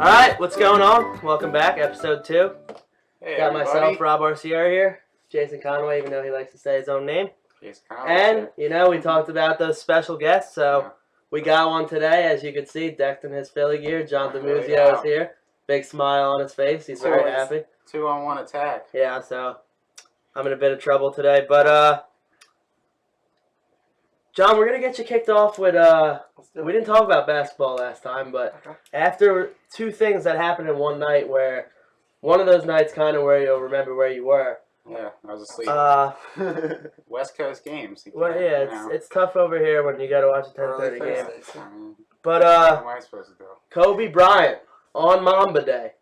Alright, what's going on? Welcome back, episode 2. Hey, Got everybody. myself, Rob Arcier here. Jason Conway, even though he likes to say his own name. Jason Conway. And, we talked about those special guests, so we got one today, as you can see, decked in his Philly gear. John DeMuzio is here. Big smile on his face. He's very happy. 2-on-1 attack. Yeah, so I'm in a bit of trouble today. But, John, we're going to get you kicked off with, we didn't talk about basketball last time, but after two things that happened in one night where one of those nights kind of where you'll remember where you were. Yeah, I was asleep. West Coast games. Well, yeah, it's tough over here when you got to watch a 10:30 game. But, what am I supposed to do? Kobe Bryant on Mamba Day.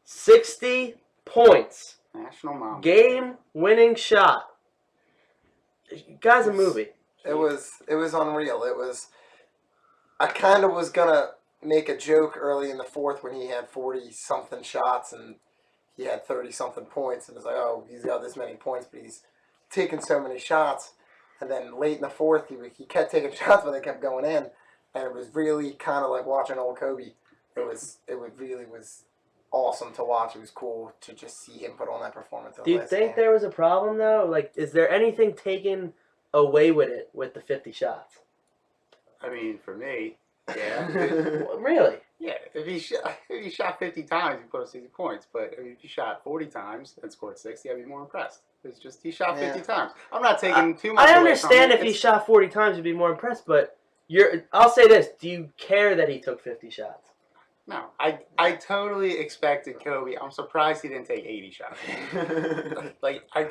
60 points. National Mamba. Game-winning shot. Guy's a movie. It was unreal. I kind of was going to make a joke early in the fourth when he had 40-something shots and he had 30-something points. And it's like, oh, he's got this many points, but he's taking so many shots. And then late in the fourth, he kept taking shots, but they kept going in. And it was really kind of like watching old Kobe. It really was awesome to watch. It was cool to just see him put on that performance. Do you think there was a problem, though? Like, is there anything taken away with it with the 50 shots? I mean, for me, yeah. Really? Yeah, if he shot 50 times, he put up 60 points. But I mean, if he shot 40 times and scored 60, I'd be more impressed. It's just he shot 50 times. I'm not taking too much. I understand if he shot 40 times, you'd be more impressed. But I'll say this: do you care that he took 50 shots? No, I totally expected Kobe. I'm surprised he didn't take 80 shots. I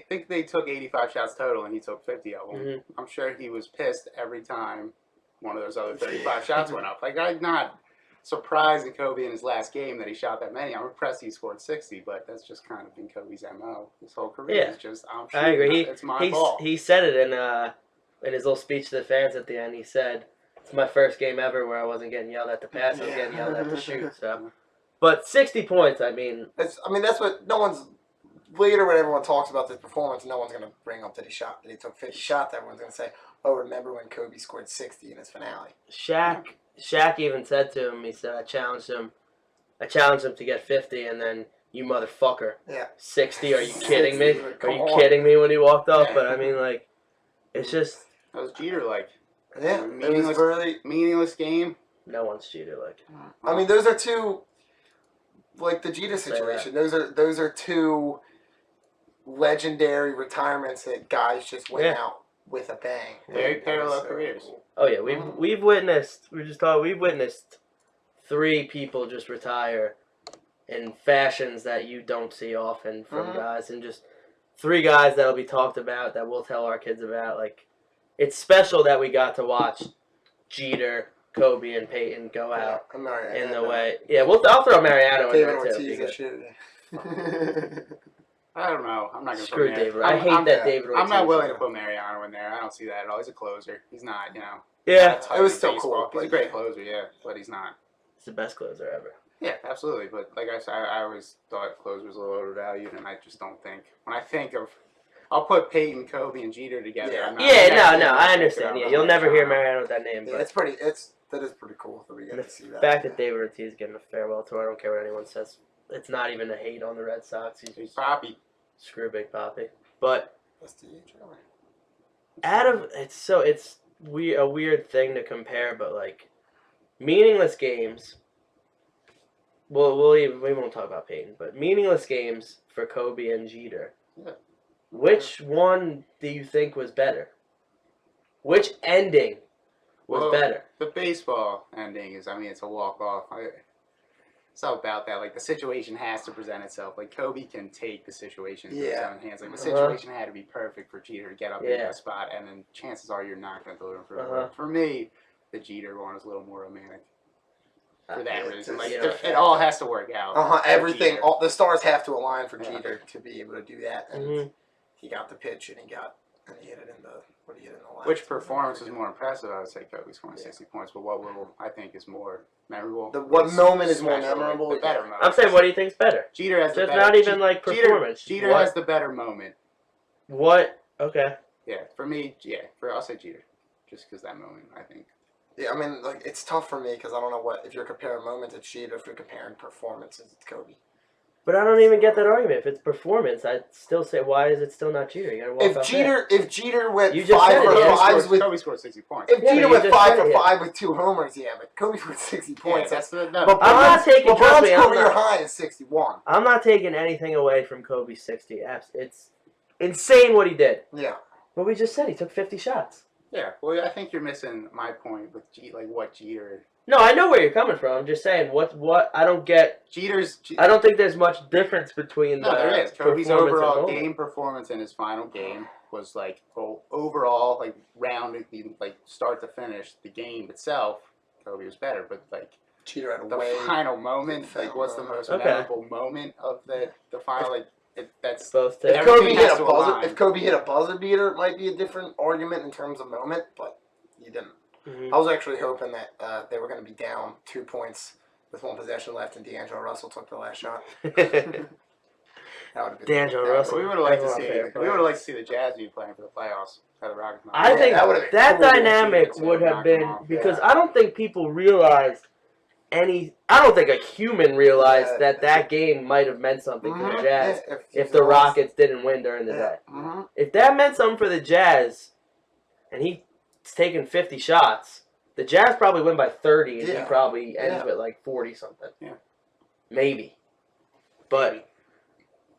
think they took 85 shots total and he took 50 of them. Mm-hmm. I'm sure he was pissed every time one of those other 35 shots went up. Like, I'm not surprised at Kobe in his last game that he shot that many. I'm impressed he scored 60, but that's just kind of been Kobe's MO his whole career. Yeah. It's just, I agree. It's my ball. He said it in his little speech to the fans at the end. He said, "It's my first game ever where I wasn't getting yelled at to pass. I was getting yelled at to shoot." So, but 60 points. I mean, that's what no one's. Later, when everyone talks about this performance, no one's going to bring up that he took 50 shots. Everyone's going to say, "Oh, remember when Kobe scored 60 in his finale?" Shaq even said to him, he said, I challenged him to get 50, and then, you motherfucker, 60, are you kidding me? Are you kidding me when he walked off? But I mean, like, it's just... That was Jeter, like... Yeah, it was really... Meaningless game. No one's Jeter, like... I mean, those are two... Like, the Jeter situation, those are two legendary retirements that guys just went out with a bang. Very parallel careers. Oh yeah, we've witnessed 3 people just retire in fashions that you don't see often from guys, and just 3 guys that'll be talked about that we'll tell our kids about. Like, it's special that we got to watch Jeter, Kobe, and Peyton go out in the way. Yeah, I'll throw Mariano in there too. I don't know. I'm not going to screw David. I hate that David Ortiz. I'm not willing to put Mariano in there. I don't see that at all. He's a closer. He's not, Yeah, it was still cool. He's a great closer, yeah, but he's not. He's the best closer ever. Yeah, absolutely. But like I said, I always thought closer was a little overvalued, and I just don't think. When I think of, I'll put Peyton, Kobe, and Jeter together. Yeah, no, I understand. Yeah, you'll never hear Mariano with that name. Yeah, but that is pretty cool that we get to see that. The fact that David Ortiz is getting a farewell tour, I don't care what anyone says. It's not even a hate on the Red Sox. He's Big Papi. Screw Big Papi. But That's the age, it's a weird thing to compare, but like meaningless games. We won't talk about Peyton, but meaningless games for Kobe and Jeter. Yeah. Which one do you think was better? Which ending was better? The baseball ending is, it's a walk-off. It's all about that. Like, the situation has to present itself. Like, Kobe can take the situation in his own hands. Like, the situation had to be perfect for Jeter to get up in that spot, and then chances are you're not going to deliver for For me, the Jeter one is a little more romantic. For that reason. Like, it all has to work out. Everything, the stars have to align for Jeter to be able to do that. And he got the pitch, and he hit it in the... Which performance is more impressive? I would say Kobe scoring 60 points, but what I think is more memorable? What moment is more memorable? The better moment. I'm saying, what do you think is better? Jeter has the better... It's not even like performance. Jeter has the better moment. What? Okay. Yeah, for me, I'll say Jeter. Just because that moment, I think. Yeah, I mean, like it's tough for me because I don't know what if you're comparing moments it's Jeter, if you're comparing performances it's Kobe. But I don't even get that argument. If it's performance, I'd still say, why is it still not Jeter? You gotta walk off that. If Jeter went You just 5 said for it, yeah. 5 with Kobe scored 60 points. if Yeah, Jeter but went you just 5 said for it, yeah. 5 with 2 homers, yeah, but Kobe with 60 Yeah, points. that's the no. LeBron's, I'm not taking- trust me, LeBron's I'm career not- high is 61. I'm not taking anything away from Kobe's 60. It's insane what he did. Yeah. But we just said he took 50 shots. Yeah, well, I think you're missing my point with what Jeter. No, I know where you're coming from. I'm just saying, what I don't get. Jeter's. I don't think there's much difference between No, the there is. Kobe's performance overall and game performance in his final game was like overall, like rounded, like start to finish, the game itself, Kobe was better. But like Jeter had a the way. final moment, like what's the most Okay. memorable moment of the final? Like that's both. If Everything Kobe, has hit a to buzzer, align. if Kobe hit a buzzer beater, it might be a different argument in terms of moment, but he didn't. Mhm. I was actually hoping that they were going to be down 2 points with 1 possession left, and D'Angelo Russell took the last shot. That would have been D'Angelo that Russell. we would have liked to That's see. my favorite We player. would have liked to see the Jazz be playing for the playoffs at the Rockets. I Yeah, think that would've been that cool. dynamic Yeah, would have knock him been off, because yeah. I don't think people realize any. I don't think a human realized Yeah. that game might have meant something to the Mhm. Jazz Yeah, if the Rockets didn't win during the Yeah. day. Mm-hmm. If that meant something for the Jazz, and he's taking 50 shots, the Jazz probably win by 30, and he Yeah. probably ends Yeah. with like 40 something. Yeah. Maybe. But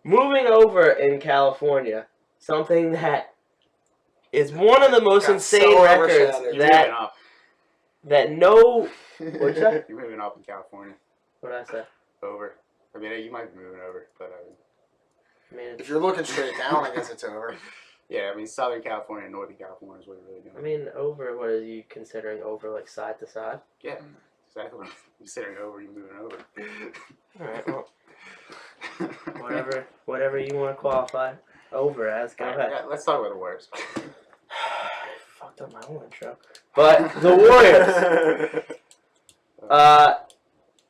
moving over in California, something that is one of the most Got insane so records overshadowed. You're that moving up. that no. What'd you say? You're moving up in California. What did I say? Over. I mean, you might be moving over, but I mean, If you're looking straight down, I guess it's over. yeah, I mean, Southern California and Northern California is what you're really doing. I mean, over. What are you considering over, like side to side? Yeah, exactly. You're considering over, you're moving over. All right. Well, whatever you want to qualify over as. Go ahead. Yeah, let's talk about the worst. Fucked up my own intro. But the Warriors.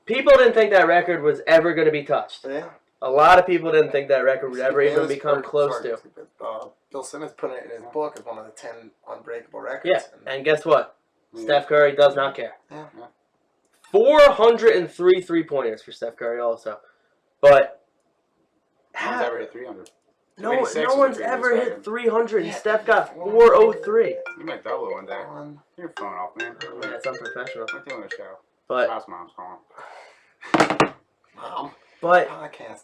People didn't think that record was ever going to be touched. Yeah. A lot of people didn't think that record would ever It even was- become close to. Bill Simmons put it in his book as one of the 10 unbreakable records. Yeah, and guess what? Steph Curry does not care. Yeah. 403 3-pointers for Steph Curry also. But No one's ever hit 300. no 286 one's was the ever previous hit record. 300, and Yeah. Steph got 403. You might double it one day. One, Your phone off, man. Yeah, it's unprofessional. We're doing a show. But Mouse mom's calling. but podcast.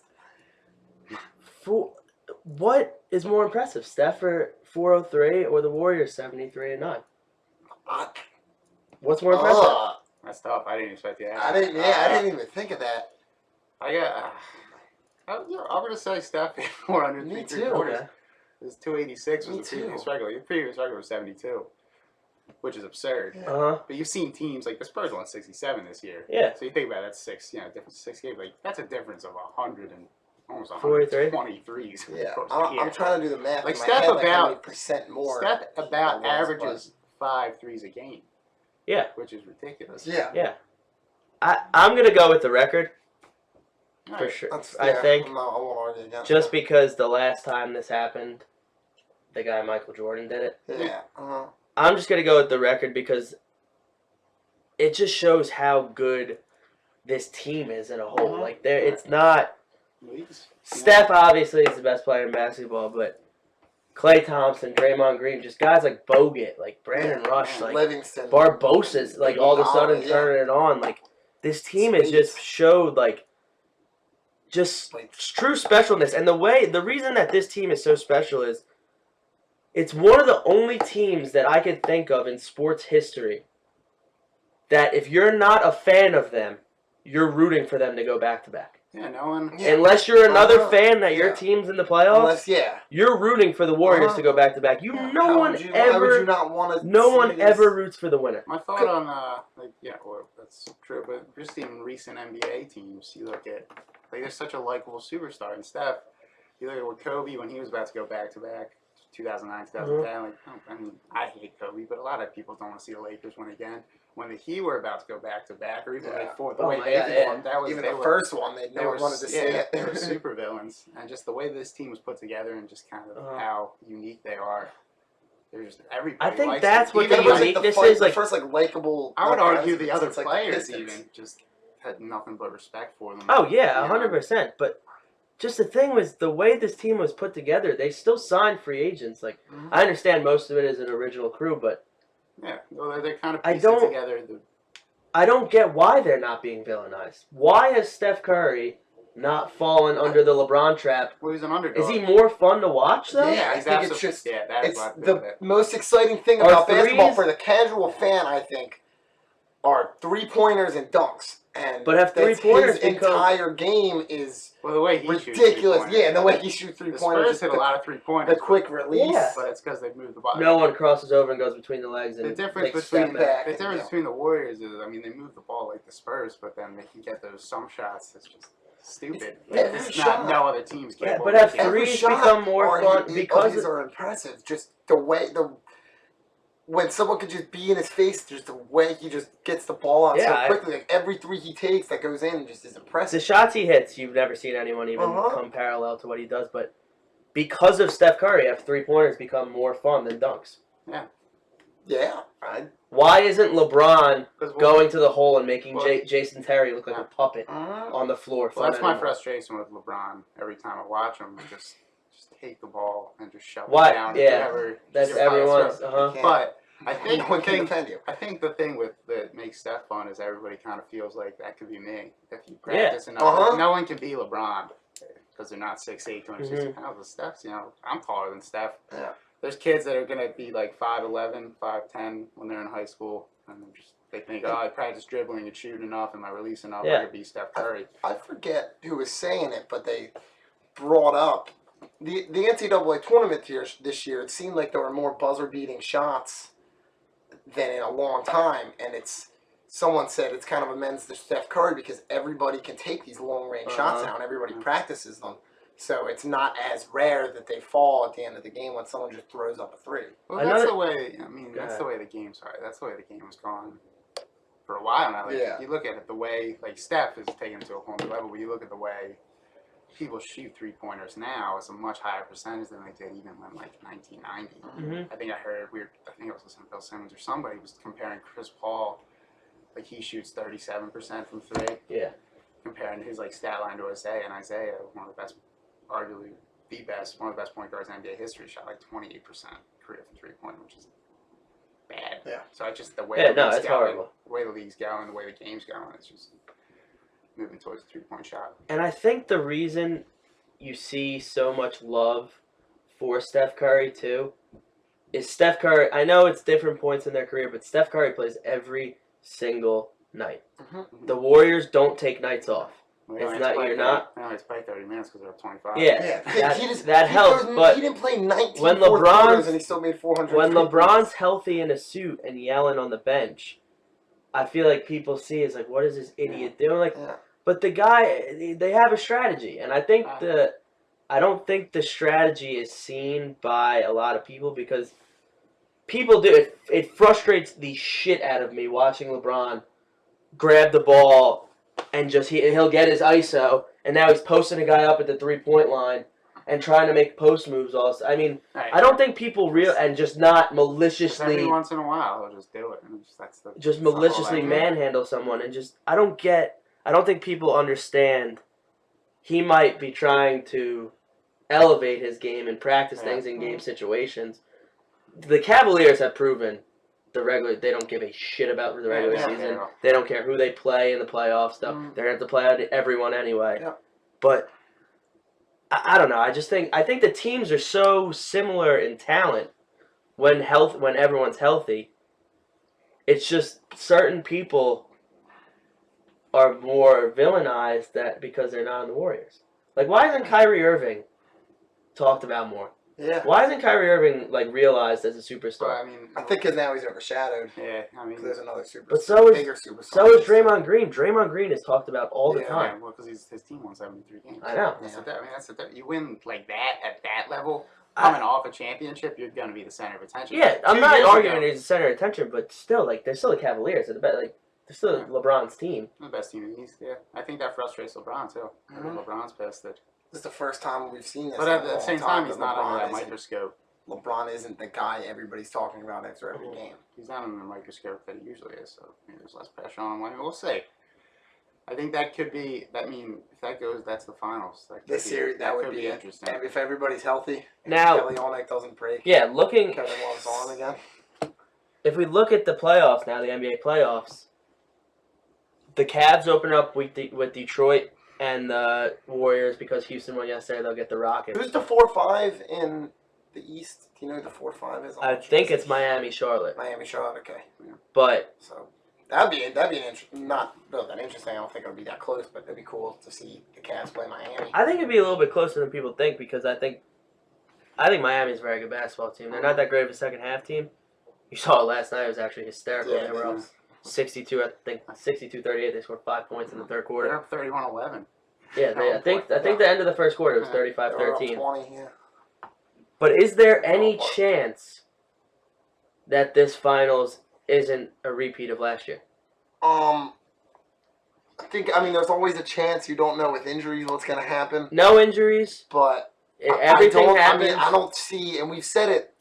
what is more impressive, Steph for 403 or the Warriors 73-9? What's more impressive? That's tough. I didn't expect you to I ask. didn't. Yeah, I didn't even think of that. I got. I'm gonna say Steph hit 400 Me three too. quarters. Okay. It was 286 was Me the previous too. record. Your previous record was 72, which is absurd. Yeah. Uh-huh. But you've seen teams like the Spurs won 67 this year. Yeah. So you think about it, that's difference 6 games. Like that's a difference of 100 and almost 43? 123s. Yeah, across the I'm year. trying to do the math. Like in my Steph head, like how many about- percent more. Steph about that was, averages 5 threes a game. Yeah. Which is ridiculous. Yeah, I'm going to go with the record All for right. sure. that's, I think I won't argue against just that. because the last time this happened, the guy Michael Jordan did it. Yeah. I'm just going to go with the record because it just shows how good this team is in a whole. Mhm. Like, it's not. Leagues. Steph obviously is the best player in basketball, but Klay Thompson, Draymond Green, just guys like Bogut, like Brandon Rush, like Livingston. Barbosa's, like all of a sudden Yeah. turning it on. Like this team has just showed like just Like, true specialness, and the reason that this team is so special is it's one of the only teams that I could think of in sports history that if you're not a fan of them, you're rooting for them to go back to back. Yeah, no one. Yeah. Unless you're another Uh-huh. fan that your Yeah. team's in the playoffs, unless, yeah. you're rooting for the Warriors Uh-huh. to go back to back. No How one would you, why would you ever, not want to no see one this? ever roots for the winner. My thought on well, that's true, but just even recent NBA teams, you look at like there's such a likable superstar in Steph. You look at what Kobe when he was about to go back to back, 2009, 2010. Like, I mean, I hate Kobe, but a lot of people don't want to see the Lakers win again. When the Heat were about to go back to back, or even Yeah. they fought the Oh way my they God, yeah. formed, that was Even they the were, first one, no they one were wanted to see yeah, it. they were super villains, and just the way this team was put together, and just kind of Uh-huh. how unique they are, they're just everybody. I think likes that's them. what Even the That was uniqueness the fight, is, the like- first likable. I would knockout argue the other since, the players Pistons. even just had nothing but respect for them. Oh yeah, You know? 100%. But just the thing was the way this team was put together. They still signed free agents. Like Mhm. I understand most of it is an original crew, but Yeah, well, they're kind of I piecing don't- together. I don't get why they're not being villainized. Why has Steph Curry not fallen under the LeBron trap? Well, he's an underdog. Is he more fun to watch though? Yeah, I He's think it's absolute- just yeah, that is it's what I feel the of it. most exciting thing Are about basketball threes- for the casual fan. I think are 3-pointers and dunks, and But have that's 3-pointers his become- entire game is Well, the way he shoots ridiculous. three-pointers. Yeah, and the way he shoots The 3-pointers, Spurs hit a lot of the 3-pointers. quick release. Yeah. But it's because they've moved the ball. No one crosses over and goes between the legs and The difference takes a step between back. the and, difference yeah. between the Warriors is, I mean, they move the ball like the Spurs, but then they can get those some shots that's just stupid. It's every It's shot. not no other teams Yeah, capable but of have making. Every threes shot become more are- fun he- because these of- are impressive. Just the way when someone could just be in his face, just the way he just gets the ball out Yeah, so quickly. Like every three he takes that goes in just is the impressive. shots he hits, you've never seen anyone even Uh-huh. come parallel to what he does. But because of Steph Curry, have 3-pointers become more fun than dunks. Yeah, Why isn't LeBron 'Cause going to the hole and making Well- Jason Terry look like a puppet uh, on the floor? Well, that's fun my anymore? frustration with LeBron. Every time I watch him, just take the ball and just shove Why- it down. yeah, whatever, That's your highest everyone's. throw. Uh-huh. can't- But I think no one the can thing, defend you. I think the thing that makes Steph fun is everybody kind of feels like that could be me if you practice enough. Uh-huh. Like, no one can be LeBron because they're not 6'8", 260 Mhm. pounds. But Steph's, I'm taller than Steph. Yeah. There's kids that are gonna be like 5'11", 5'10" when they're in high school, and they think, oh, I practice dribbling and shooting enough, and my release enough, Yeah. I could be Steph Curry. I forget who was saying it, but they brought up the NCAA tournament this year. It seemed like there were more buzzer beating shots than in a long time, and someone said it's kind of amends to Steph Curry because everybody can take these long range shots Uh-huh. now, and everybody practices them. So it's not as rare that they fall at the end of the game when someone just throws up a three. Well, Another- that's the way. I mean, Go that's ahead. the way the game's. Sorry, that's the way the game has gone for a while now. Like, Yeah. you look at it, the way like Steph is taken to a whole new level. But you look at the way people shoot 3-pointers now, it's a much higher percentage than they did even when like 1990. Mhm. I think I heard I think it was listening to Bill Simmons or somebody was comparing Chris Paul, like he shoots 37% from three, Yeah. comparing his like stat line to Isaiah, and Isaiah, one of the best, arguably one of the best point guards in NBA history, shot like 28% career from 3-point, which is bad. Yeah. So it's just the way Yeah, the no, league's it's going, horrible. the way the league's going, the way the game's going, it's just moving towards the 3-point shot. And I think the reason you see so much love for Steph Curry too is Steph Curry. I know it's different points in their career, but Steph Curry plays every single night. The Warriors don't take nights off. Well, It's they only not- have to play you're 30 not- They only have to play 30 minutes because they're up 25. Yeah, He that helps, but he didn't play 19 when fourth LeBron's- quarters and he still made 400. when LeBron's healthy in a suit and yelling on the bench, I feel like people see it's like, what is this idiot doing? Like, Yeah. but the guy, they have a strategy, and I think I don't think the strategy is seen by a lot of people because people do it. It frustrates the shit out of me watching LeBron grab the ball and just he'll get his ISO, and now he's posting a guy up at the 3-point line and trying to make post moves. Also, I mean, Right. I don't think people and just not Just every maliciously once in a while, they'll just do it. And that's just that's all maliciously that is. manhandle someone, and just I don't think people understand he might be trying to elevate his game and practice Yeah. things in game situations. The Cavaliers have proven they don't give a shit about the regular Yeah, season. yeah. They don't care who they play in the playoff stuff. Mm. They're going to have to play out everyone anyway. Yeah. But I don't know. I think the teams are so similar in talent when everyone's healthy. It's just certain people are more villainized because they're not on the Warriors. Like, why isn't Kyrie Irving talked about more? Yeah. Why isn't Kyrie Irving realized as a superstar? But, I mean, I think because now he's overshadowed. yeah, I mean, 'Cause there's another super. But so is- bigger superstar. So is Draymond Green. Draymond Green is talked about all the Yeah. time. well, because his team won 73 games. I know. That's Yeah. the, I mean, that's the, you win like that at that level, I- coming off a championship, you're going to be the center of attention. Yeah, I'm 2 not years arguing ago, he's the center of attention, but still, they're still the Cavaliers. They're they're still Yeah. LeBron's team. the best team in the East. Yeah, I think that frustrates LeBron too. Mhm. LeBron's pissed that, This is the first time we've seen this. but in at a the long same time, he's that not LeBron under that isn't- microscope LeBron isn't the guy everybody's talking about after every game. He's not under the microscope that he usually is, so there's less pressure on him. I mean, we'll see. I think that could be. I mean, if that goes, that's the finals. That could This series, that would could be interesting. If everybody's healthy, Now- Kelly Olynyk doesn't break. Yeah, looking. Kevin Love's on again. If we look at the playoffs now, the NBA playoffs, the Cavs open up with Detroit and the Warriors because Houston won yesterday. They'll get the Rockets. Who's the 4-5 in the East? Do you know who the 4-5 is? I think it's Miami, Charlotte, Miami, Charlotte. Okay, but so that'd be an not really that interesting. I don't think it'll be that close, but it'd be cool to see the Cavs play Miami. I think it'd be a little bit closer than people think because I think Miami's a very good basketball team. They're not that great of a second half team. You saw it last night. It was actually hysterical. Yeah, They were up 62, I think 62-38. They scored 5 points in the third They're quarter. up 31-11. Yeah, I think the end of the first quarter was They were up 35-13. 20, yeah. But is there any chance that this finals isn't a repeat of last year? I mean, there's always a chance. You don't know with injuries what's gonna happen, No injuries. but Everything happens. I don't see, and we've said it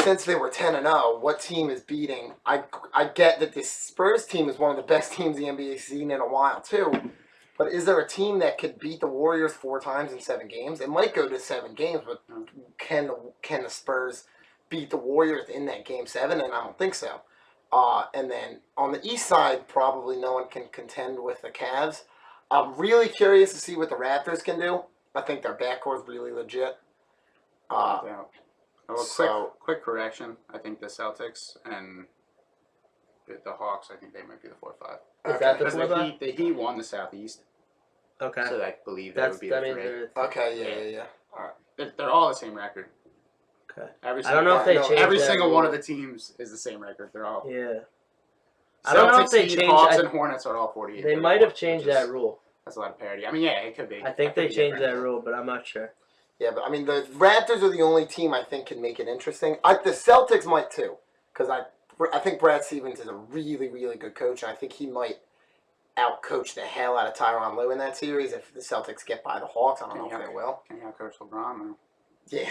since they were 10-0. What team is beating? I get that this Spurs team is one of the best teams the NBA's seen in a while too. But is there a team that could beat the Warriors 4 times in 7 games? It might go to 7 games, but can the Spurs beat the Warriors in that game 7? And I don't think so. And then on the East side, probably no one can contend with the Cavs. I'm really curious to see what the Raptors can do. I think their backcourt's really legit. Quick correction. I think the Celtics and the Hawks, I think they might be the 4-5. Is that the Because 4-5? the Heat won the Southeast, Okay. so I believe that would be the 3. they're. Okay, yeah. They're all the same record. Okay. Every I don't know if they no, changed Every that single rule. one of the teams is the same record. They're all. Yeah. I don't know if Celtics, they Heat, changed. Hawks, and Hornets are all 48. They might have changed that rule. That's a lot of parity. I mean, yeah, it could be. I think That they could be changed different. that rule, but I'm not sure. Yeah, but I mean, the Raptors are the only team I think can make it interesting. The Celtics might too, because I think Brad Stevens is a really, really good coach, and I think he might outcoach the hell out of Tyronn Lue in that series if the Celtics get by the Hawks. I don't know if they will. Can you coach LeBron? Though? Yeah,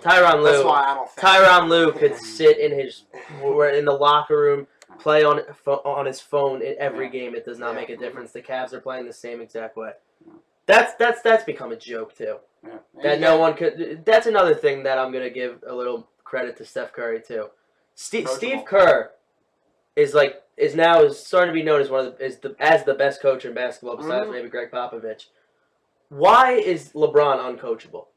Tyronn that's Lue. why I don't think. Tyronn Lue could sit in the locker room, play on his phone in every game. It does not Yeah. make a difference. The Cavs are playing the same exact way. That's become a joke too. Yeah. That no one could. That's another thing that I'm gonna give a little credit to Steph Curry too. Steve Kerr is now starting to be known as as the best coach in basketball besides maybe Greg Popovich. Why is LeBron uncoachable?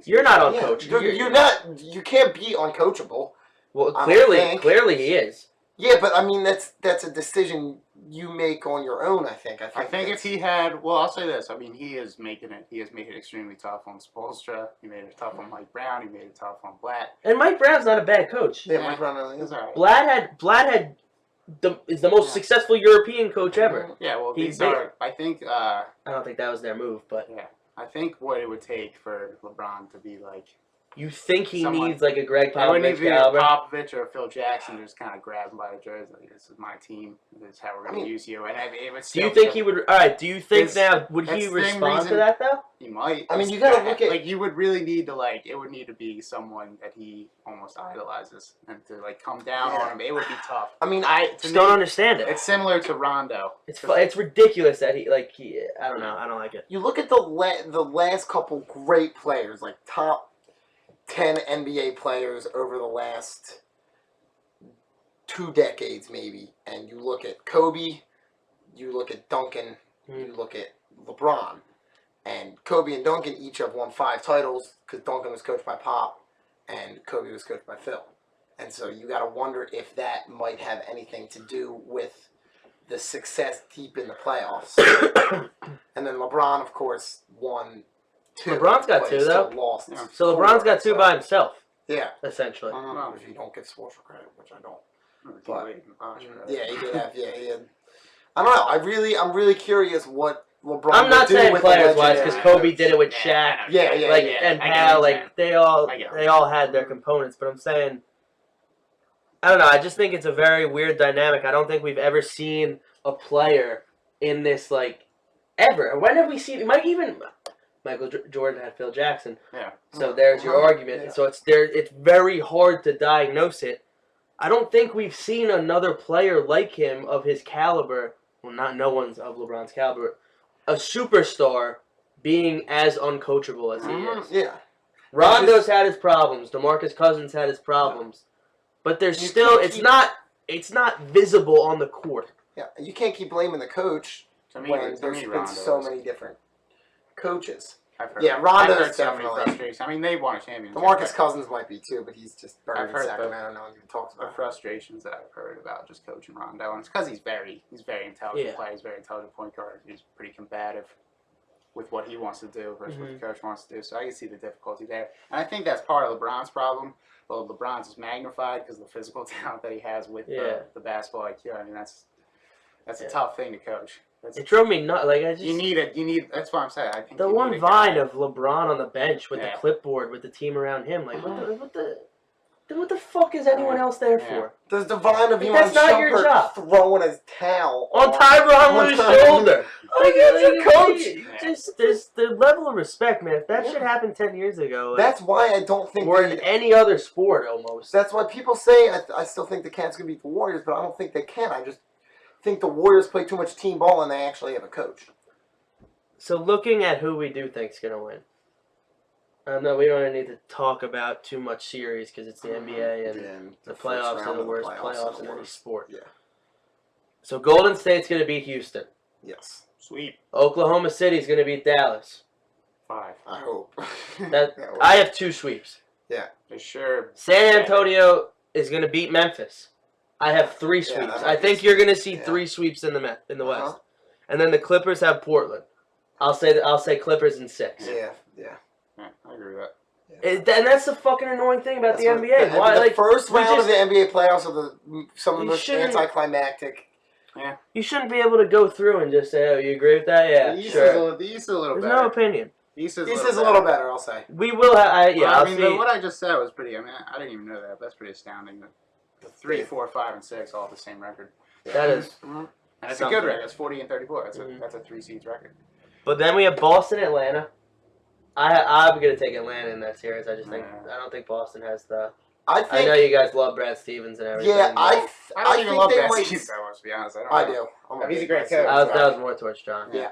You're not Yeah, uncoachable. you're not. You can't be uncoachable. Well, I don't think. clearly he is. Yeah, but I mean that's a decision you make on your own. I think if he had, well, I'll say this. I mean, he is making it. He has made it extremely tough on Spoelstra. He made it tough on Mike Brown. He made it tough on Blatt. And Mike Brown's not a bad coach. Yeah, Mike Brown really is. He's all right. Blatt is the most successful European coach ever. Yeah, well, He these made- are. I think. I don't think that was their move, but I think what it would take for LeBron to be like. you think he Someone- needs like a Greg It wouldn't Popovich even be a caliber? Popovich or a Phil Jackson, just kind of grab him by the jersey. Like, this is my team. This is how we're going to use you. And I mean, it would Do still you think he would? All right. Do you think His- now would that's he the respond to reason- that though? He might. I mean, you gotta look at- like you would really need to like it would need to be someone that he almost idolizes and to like come down on him. It would be tough. I mean, To Just me, don't understand it. It's similar to Rondo. It's ridiculous that he I don't know. I don't like it. you look at the last couple great players, like top 10 NBA players over the last 2 decades, maybe, and you look at Kobe, you look at Duncan, you look at LeBron, and Kobe and Duncan each have won 5 titles because Duncan was coached by Pop and Kobe was coached by Phil. And so you got to wonder if that might have anything to do with the success deep in the playoffs. And then LeBron, of course, won 2. LeBron's got but he 2 still though. Lost Yeah. So LeBron's got 2 so- by himself, Yeah. essentially. If you don't give Spoelstra credit, which I don't. But, Yeah, he did have. Yeah, he had. I don't know. I'm really curious what LeBron. I'm not would do saying with players the wise legendary because Kobe coach. did it with Shaq, Yeah, and I get Pal, what you're like they all I get what they you're all had their components. But I'm saying, I don't know. I just think it's a very weird dynamic. I don't think we've ever seen a player in this ever. When have we seen? Might Michael Jordan had Phil Jackson. Yeah. So there's your argument. Yeah. So it's there. It's very hard to diagnose it. I don't think we've seen another player like him of his caliber. Well, no one's of LeBron's caliber. A superstar being as uncoachable as he is. Yeah. Rondo's had his problems. DeMarcus Cousins had his problems. But there's You still can't it's not visible on the court. Yeah. You can't keep blaming the coach To me, when to there's me, been Rondo so is- many different coaches. I've heard, Yeah, Rondo I've heard is so many definitely- frustrations. I mean, they won a championship. DeMarcus Cousins might be too, but he's just burned I've in heard Sacramento. No one even talks The about it. frustrations that I've heard about just coaching Rondo, and it's because he's very intelligent Yeah. player. He's very intelligent point guard. He's pretty combative with what he wants to do versus what the coach wants to do. So I can see the difficulty there, and I think that's part of LeBron's problem. Well, LeBron's is magnified because of the physical talent that he has with the basketball IQ. I mean, that's a tough thing to coach. It drove me nuts. Like I just You need. That's what I'm saying. I think the you one need a vine guy. of LeBron on the bench with Yeah. the clipboard with the team around him. Like what the fuck is anyone else there Yeah. for? There's the vine of Like, him that's on not your Shumpert job. throwing his towel On on Tyronn Lue's Tyronn shoulder. Like, That's your coach. Just there's the level of respect, man. If that shit happened 10 years ago, like, That's why I don't think. or in any other sport almost. That's why people say I still think the Cats can beat the Warriors, but I don't think they can. I just think the Warriors play too much team ball and they actually have a coach. So looking at who we do think's gonna win. No, we don't need to talk about too much series because it's the NBA and the first playoffs are round the of worst playoffs playoffs are in the any worst. sport. Yeah. So Golden State's gonna beat Houston. Yes. Sweep Oklahoma City's gonna beat Dallas. 5. I hope. That Yeah, I have 2 sweeps. They sure. San Antonio is gonna beat Memphis. I have 3 Yeah, sweeps. that I might think be- you're gonna see yeah. 3 sweeps in the West, Uh-huh. and then the Clippers have Portland. I'll say Clippers in 6. Yeah. Yeah, I agree with that. And that's the fucking annoying thing about That's the what- NBA. Why, the like, first we round just- of the NBA playoffs are some of the You most shouldn't- anticlimactic. You shouldn't be able to go through and just say, "Oh, you agree with that? Yeah, The East sure." the East is a little There's better. no opinion. The East is This is a little better, I'll say. We will have. Well, I'll I mean, see. what I just said was pretty. I mean, I didn't even know that. That's pretty astounding. That the 3, 4, 5, and 6 all have the same record, That is. and it's Something. a good record. It's 40 and 34. That's Mhm. that's a 3 seeds record. But then we have Boston, Atlanta. I'm gonna take Atlanta in that series. I just think Yeah. I don't think Boston has the. I I think. know you guys love Brad Stevens and everything. Yeah, but I don't I even think love they that might. season so much. To be honest, I know. do. I'm He's a big great Brad Stevens coach. guy. That was more towards John. Yeah,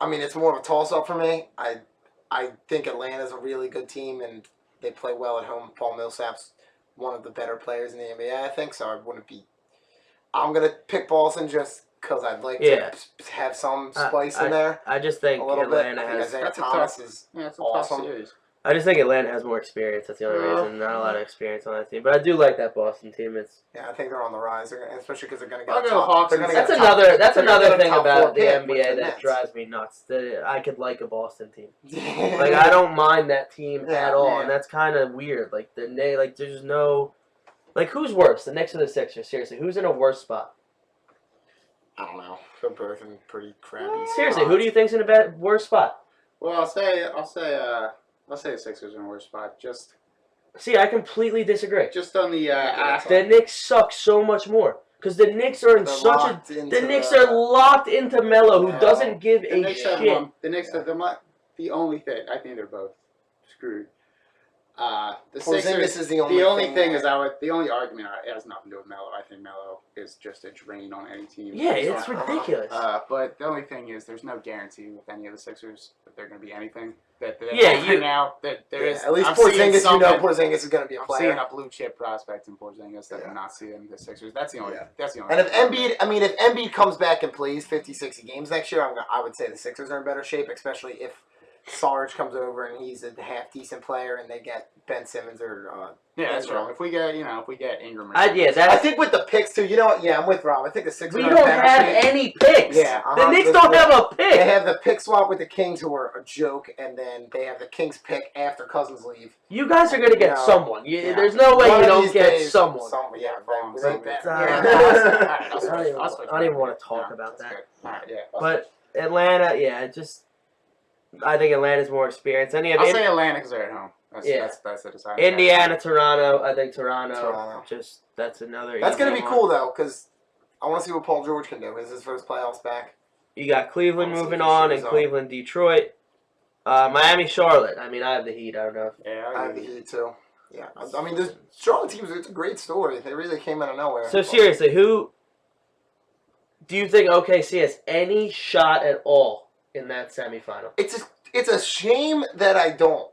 I mean, it's more of a toss-up for me. I think Atlanta's a really good team, and they play well at home. Paul Millsap's one of the better players in the NBA, I think, so I wouldn't be... I'm going to pick Boston just because I'd like Yeah. to have some spice in there I just think a little Atlanta bit. I think has. Isaiah That's a Thomas is Yeah, it's a awesome. tough series. I just think Atlanta has more experience. That's the only reason. Not a lot of experience on that team, but I do like that Boston team. It's Yeah, I think they're on the rise, especially because they're going to get I'll a go top. Hawks They're and gonna get that's a top- another they're gonna another get a thing top about 4 the pick with NBA the that Nets. drives me nuts. That I could like a Boston team. like Like I don't mind that team Yeah, at all, yeah. and that's kind of weird. Like there's no, like who's worse, the Knicks or the Sixers? Seriously, who's in a worse spot? I don't know. They're both in pretty crappy Seriously, who do you think's in a worse spot? Well, I'll say the Sixers are in a worse spot. Just See, I completely disagree. on the The Knicks suck so much more because the Knicks are in They're such a. locked into The Knicks are locked into Melo, who Yeah. doesn't give the a Knicks have shit. one. The Knicks have the only thing. I think they're both screwed. The Porzingis Sixers. is the only The only thing thing that- is the only argument it has nothing to do with Melo. I think Melo is just a drain on any team. Yeah, So, it's ridiculous. But the only thing is, there's no guarantee with any of the Sixers that they're going to be anything. That Yeah, right you- now that there is. at least I'm seeing Porzingis, something- Porzingis is going to be a I'm seeing player. a blue chip prospect in Porzingis that Yeah. I'm not seeing the Sixers. That's the only. Yeah. That's the only. And if thing. Embiid comes back and plays 50, 60 games next year, I would say the Sixers are in better shape, especially if Sarge comes over and he's a half decent player, and they get Ben Simmons or. Yeah, that's Ingram. right. If we get Ingram. Or Yeah, I that's. think with the picks too. You know what? Yeah, I'm with Rob. I think the Sixers. We are in don't better have shape. any picks. Yeah, The uh-huh. Knicks don't have a They pick. have the pick swap with the Kings, who are a joke, and then they have the Kings pick after Cousins leave. You guys are gonna get No. someone. Yeah. There's no way One you of don't these get days, someone. Yeah, Wrong. they So- bet. Uh, Yeah. I don't even wanna talk about that's that. good. All right, yeah. But Atlanta, yeah, I think Atlanta's more experienced. And you have I'll say Atlanta because they're at home. Yeah. That's the deciding Indiana, Toronto. I think Toronto. Toronto. Just that's another. That's gonna easy be one. cool though, because I want to see what Paul George can do. Is his first playoffs back? You got Cleveland Let's see moving if he on, shows and up. Cleveland, Detroit. Miami, Charlotte. I mean, I have the Heat. I don't know. Yeah, I have the Heat too. Yeah, I mean, the Charlotte teams. It's a great story. They really came out of nowhere. So seriously, who do you think OKC has any shot at all in that semifinal? It's a shame that I don't.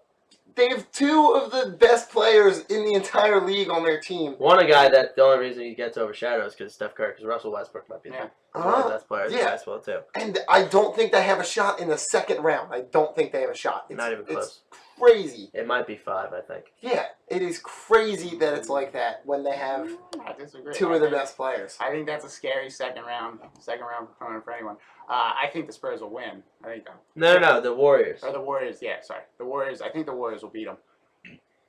They have two of the best players in the entire league on their team. One, a guy that the only reason he gets overshadowed is because Steph Curry, because Russell Westbrook might be one of the best players in basketball too. And I don't think they have a shot in the second round. I don't think they have a shot. Not even close. It's crazy. It might be 5, I think. Yeah, it is crazy that it's like that when they have I disagree. two of the best players. I think that's a scary second round opponent for anyone. I think the Spurs will win. I think No, the Warriors. or the Warriors. Yeah, sorry, the Warriors. I think the Warriors will beat them.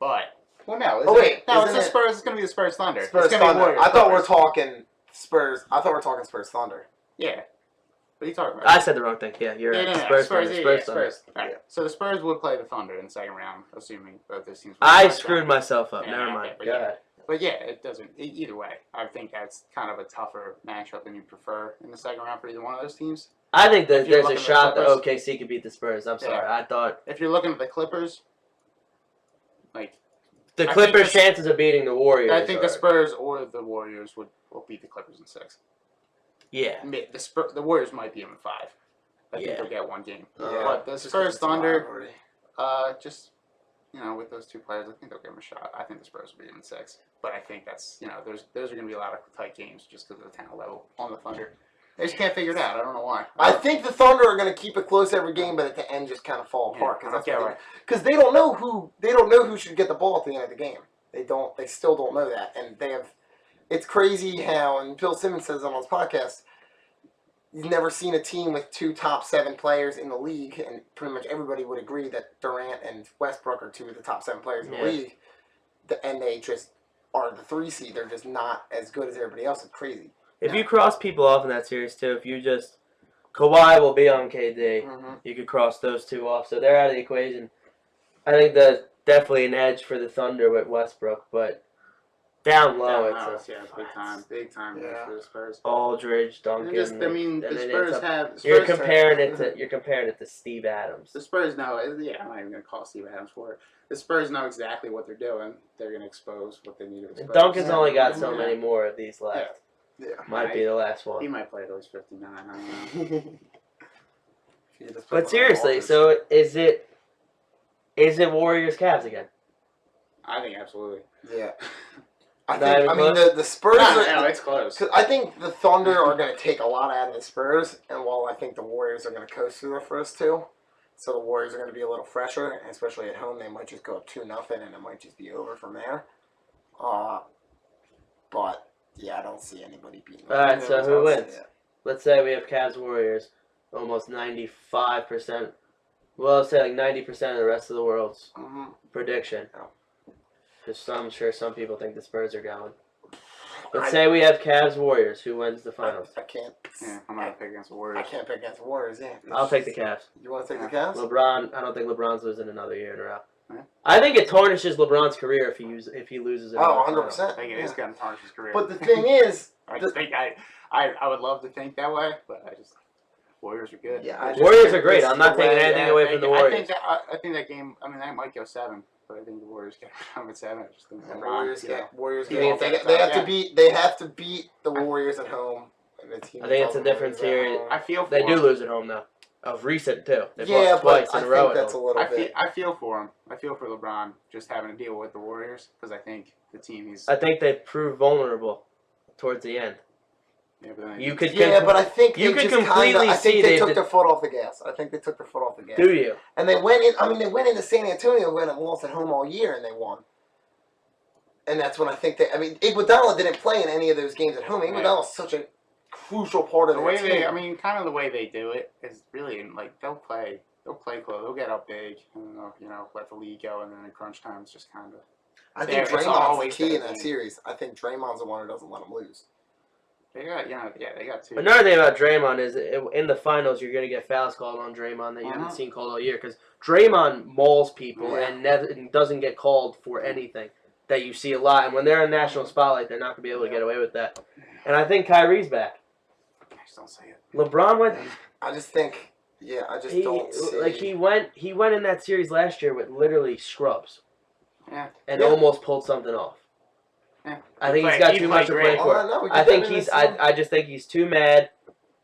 But no, Oh, wait, no, it's isn't the it- Spurs. It's gonna be the Spurs Thunder. Spurs it's gonna be Thunder. Warriors, I thought we were Clippers. talking Spurs. I thought we were talking Spurs Thunder. Yeah. What are you talking about? I said the wrong thing. Yeah, you're right. No, Spurs, Spurs, Thunder, yeah, Spurs, Thunder. Spurs. All right. So the Spurs would play the Thunder in the second round, assuming both those teams. I screwed myself up. Yeah, Never okay, mind. but Go yeah. ahead. But yeah, it doesn't. Either way, I think that's kind of a tougher matchup than you prefer in the second round for either one of those teams. I think that If you're there's a looking at shot that Clippers- OKC could beat the Spurs. I'm sorry. Yeah. I thought If you're looking at the Clippers, like the I think Clippers' the- chances of beating the Warriors. I think the are- Spurs or the Warriors will beat the Clippers in 6. Yeah. The Warriors might beat them in 5. I think Yeah. they'll get one game. Yeah. But the Just 'cause Spurs it's a Thunder, rivalry. just with those two players, I think they'll give them a shot. I think the Spurs will beat them in 6. But I think that's those are going to be a lot of tight games just because of the talent level on the Thunder. They just can't figure it out. I don't know why. I think the Thunder are going to keep it close every game, but at the end just kind of fall apart Yeah, because they don't know who should get the ball at the end of the game. They don't. They still don't know that, and they have. It's crazy how, and Bill Simmons says on his podcast, he's never seen a team with 2 top 7 players in the league, and pretty much everybody would agree that Durant and Westbrook are 2 of the top 7 players in the league, and they just are the 3 seed. They're just not as good as everybody else. It's crazy. If you cross people off in that series too, if you just Kawhi will be on KD, Mm-hmm. you could cross those two off, so they're out of the equation. I think that's definitely an edge for the Thunder with Westbrook, but down low it's big time Yeah. for the Spurs. Aldridge, Duncan. The and then Spurs it's have. You're Spurs comparing it to Steve Adams. The Spurs know. Yeah, I'm not even gonna call Steve Adams for it. The Spurs know exactly what they're doing. They're gonna expose what they need to expose. Duncan's only got so Yeah. many more of these left. Yeah. Might be the last He one. might play till he's 59. I don't know. But seriously, so is it Warriors Cavs again? I think absolutely. Yeah. Not even The Spurs No, are. it's close. Cause I think the Thunder are going to take a lot out of the Spurs, and while I think the Warriors are going to coast through the first 2, so the Warriors are going to be a little fresher, and especially at home, they might just go up 2-0, and it might just be over from there. But yeah, I don't see anybody beating them. All right, so who wins? Yeah. Let's say we have Cavs Warriors, almost 95%. Well, let's say like 90% of the rest of the world's Mhm. prediction. Yeah. Because I'm sure some people think the Spurs are going. Let's say we have Cavs Warriors. Who wins the finals? I can't. Yeah, I'm gonna pick against the I Warriors. can't pick against the Warriors. Yeah. I'll take the Cavs. You want to take the Cavs? LeBron. I don't think LeBron's losing another year in a row. Yeah. I think it tarnishes LeBron's career if he loses. Oh, another 100%. I think it is gonna tarnish his career. But the thing is, I just think I would love to think that way, but I just Warriors are good. Yeah, finals. Warriors are great. I'm not taking Yeah, anything I away think- from the Warriors. I think that game. I mean, that might go 7, but I think the Warriors get around at 7. I just think the LeBron, Warriors you know. get Warriors. Yeah, Get, yeah, they have yeah. to beat. They have to beat the Warriors at home. And the team I think it's a doesn't different lose at series. home. I feel for They do him. lose at home though. Of recent too. They've Yeah, lost but twice I in a row think at that's a home. little bit. I feel for him. I feel for LeBron just having to deal with the Warriors because I think the team he's. I think they proved vulnerable towards the end. Yeah, but then You could Yeah, but I think you they could just completely kinda, I see think they they took did- their foot off the gas. I think they took their foot off the gas. do you? And they went in. I mean, they went into San Antonio when it lost at home all year, and they won. And that's when I think they. I mean, Iguodala didn't play in any of those games at home. Iguodala's such a crucial part of the their way team. they, I mean, kind of the way they do it is really like they'll play close, they'll get up big, and let the lead go, and then in crunch time it's just kind of. I think It's Draymond's the always key in their that thing. series. I think Draymond's the one who doesn't let them lose. They got they got 2. Another thing about Draymond is in the finals you're gonna get fouls called on Draymond that you haven't Uh-huh. seen called all year because Draymond mauls people Yeah. and doesn't get called for anything that you see a lot. And when they're in national spotlight, they're not gonna be able to get away with that. And I think Kyrie's back. I just don't say it. LeBron went. I just think Yeah, I just He don't see. like he went in that series last year with literally scrubs. Yeah. And Yeah. almost pulled something off. Yeah. I think he's got too much to play great. for. Oh, no, we I can think definitely he's. see him. I just think he's too mad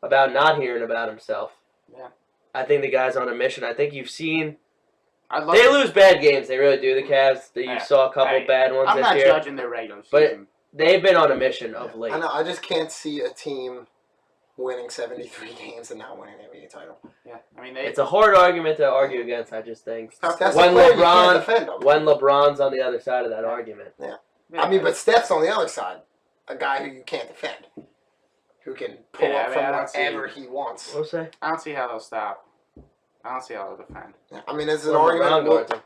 about not hearing about himself. Yeah. I think the guy's on a mission. I think you've seen. I'd love They to- lose bad games. They really do. The Cavs. You Yeah. saw a couple Hey, bad ones I'm this not year. judging their regular But- season. They've been on a mission of late. I know. I just can't see a team winning 73 games and not winning the NBA title. Yeah. I mean, they. It's a hard argument to argue against. I just think That's when the player, you LeBron can't defend him. when LeBron's on the other side of that argument. I mean, but Steph's on the other side, a guy who you can't defend, who can pull Yeah, up I mean, from I don't see- whatever he wants. We'll say. I don't see how they'll stop. I don't see how they'll defend. I mean, this is an Well, argument. LeBron guards him.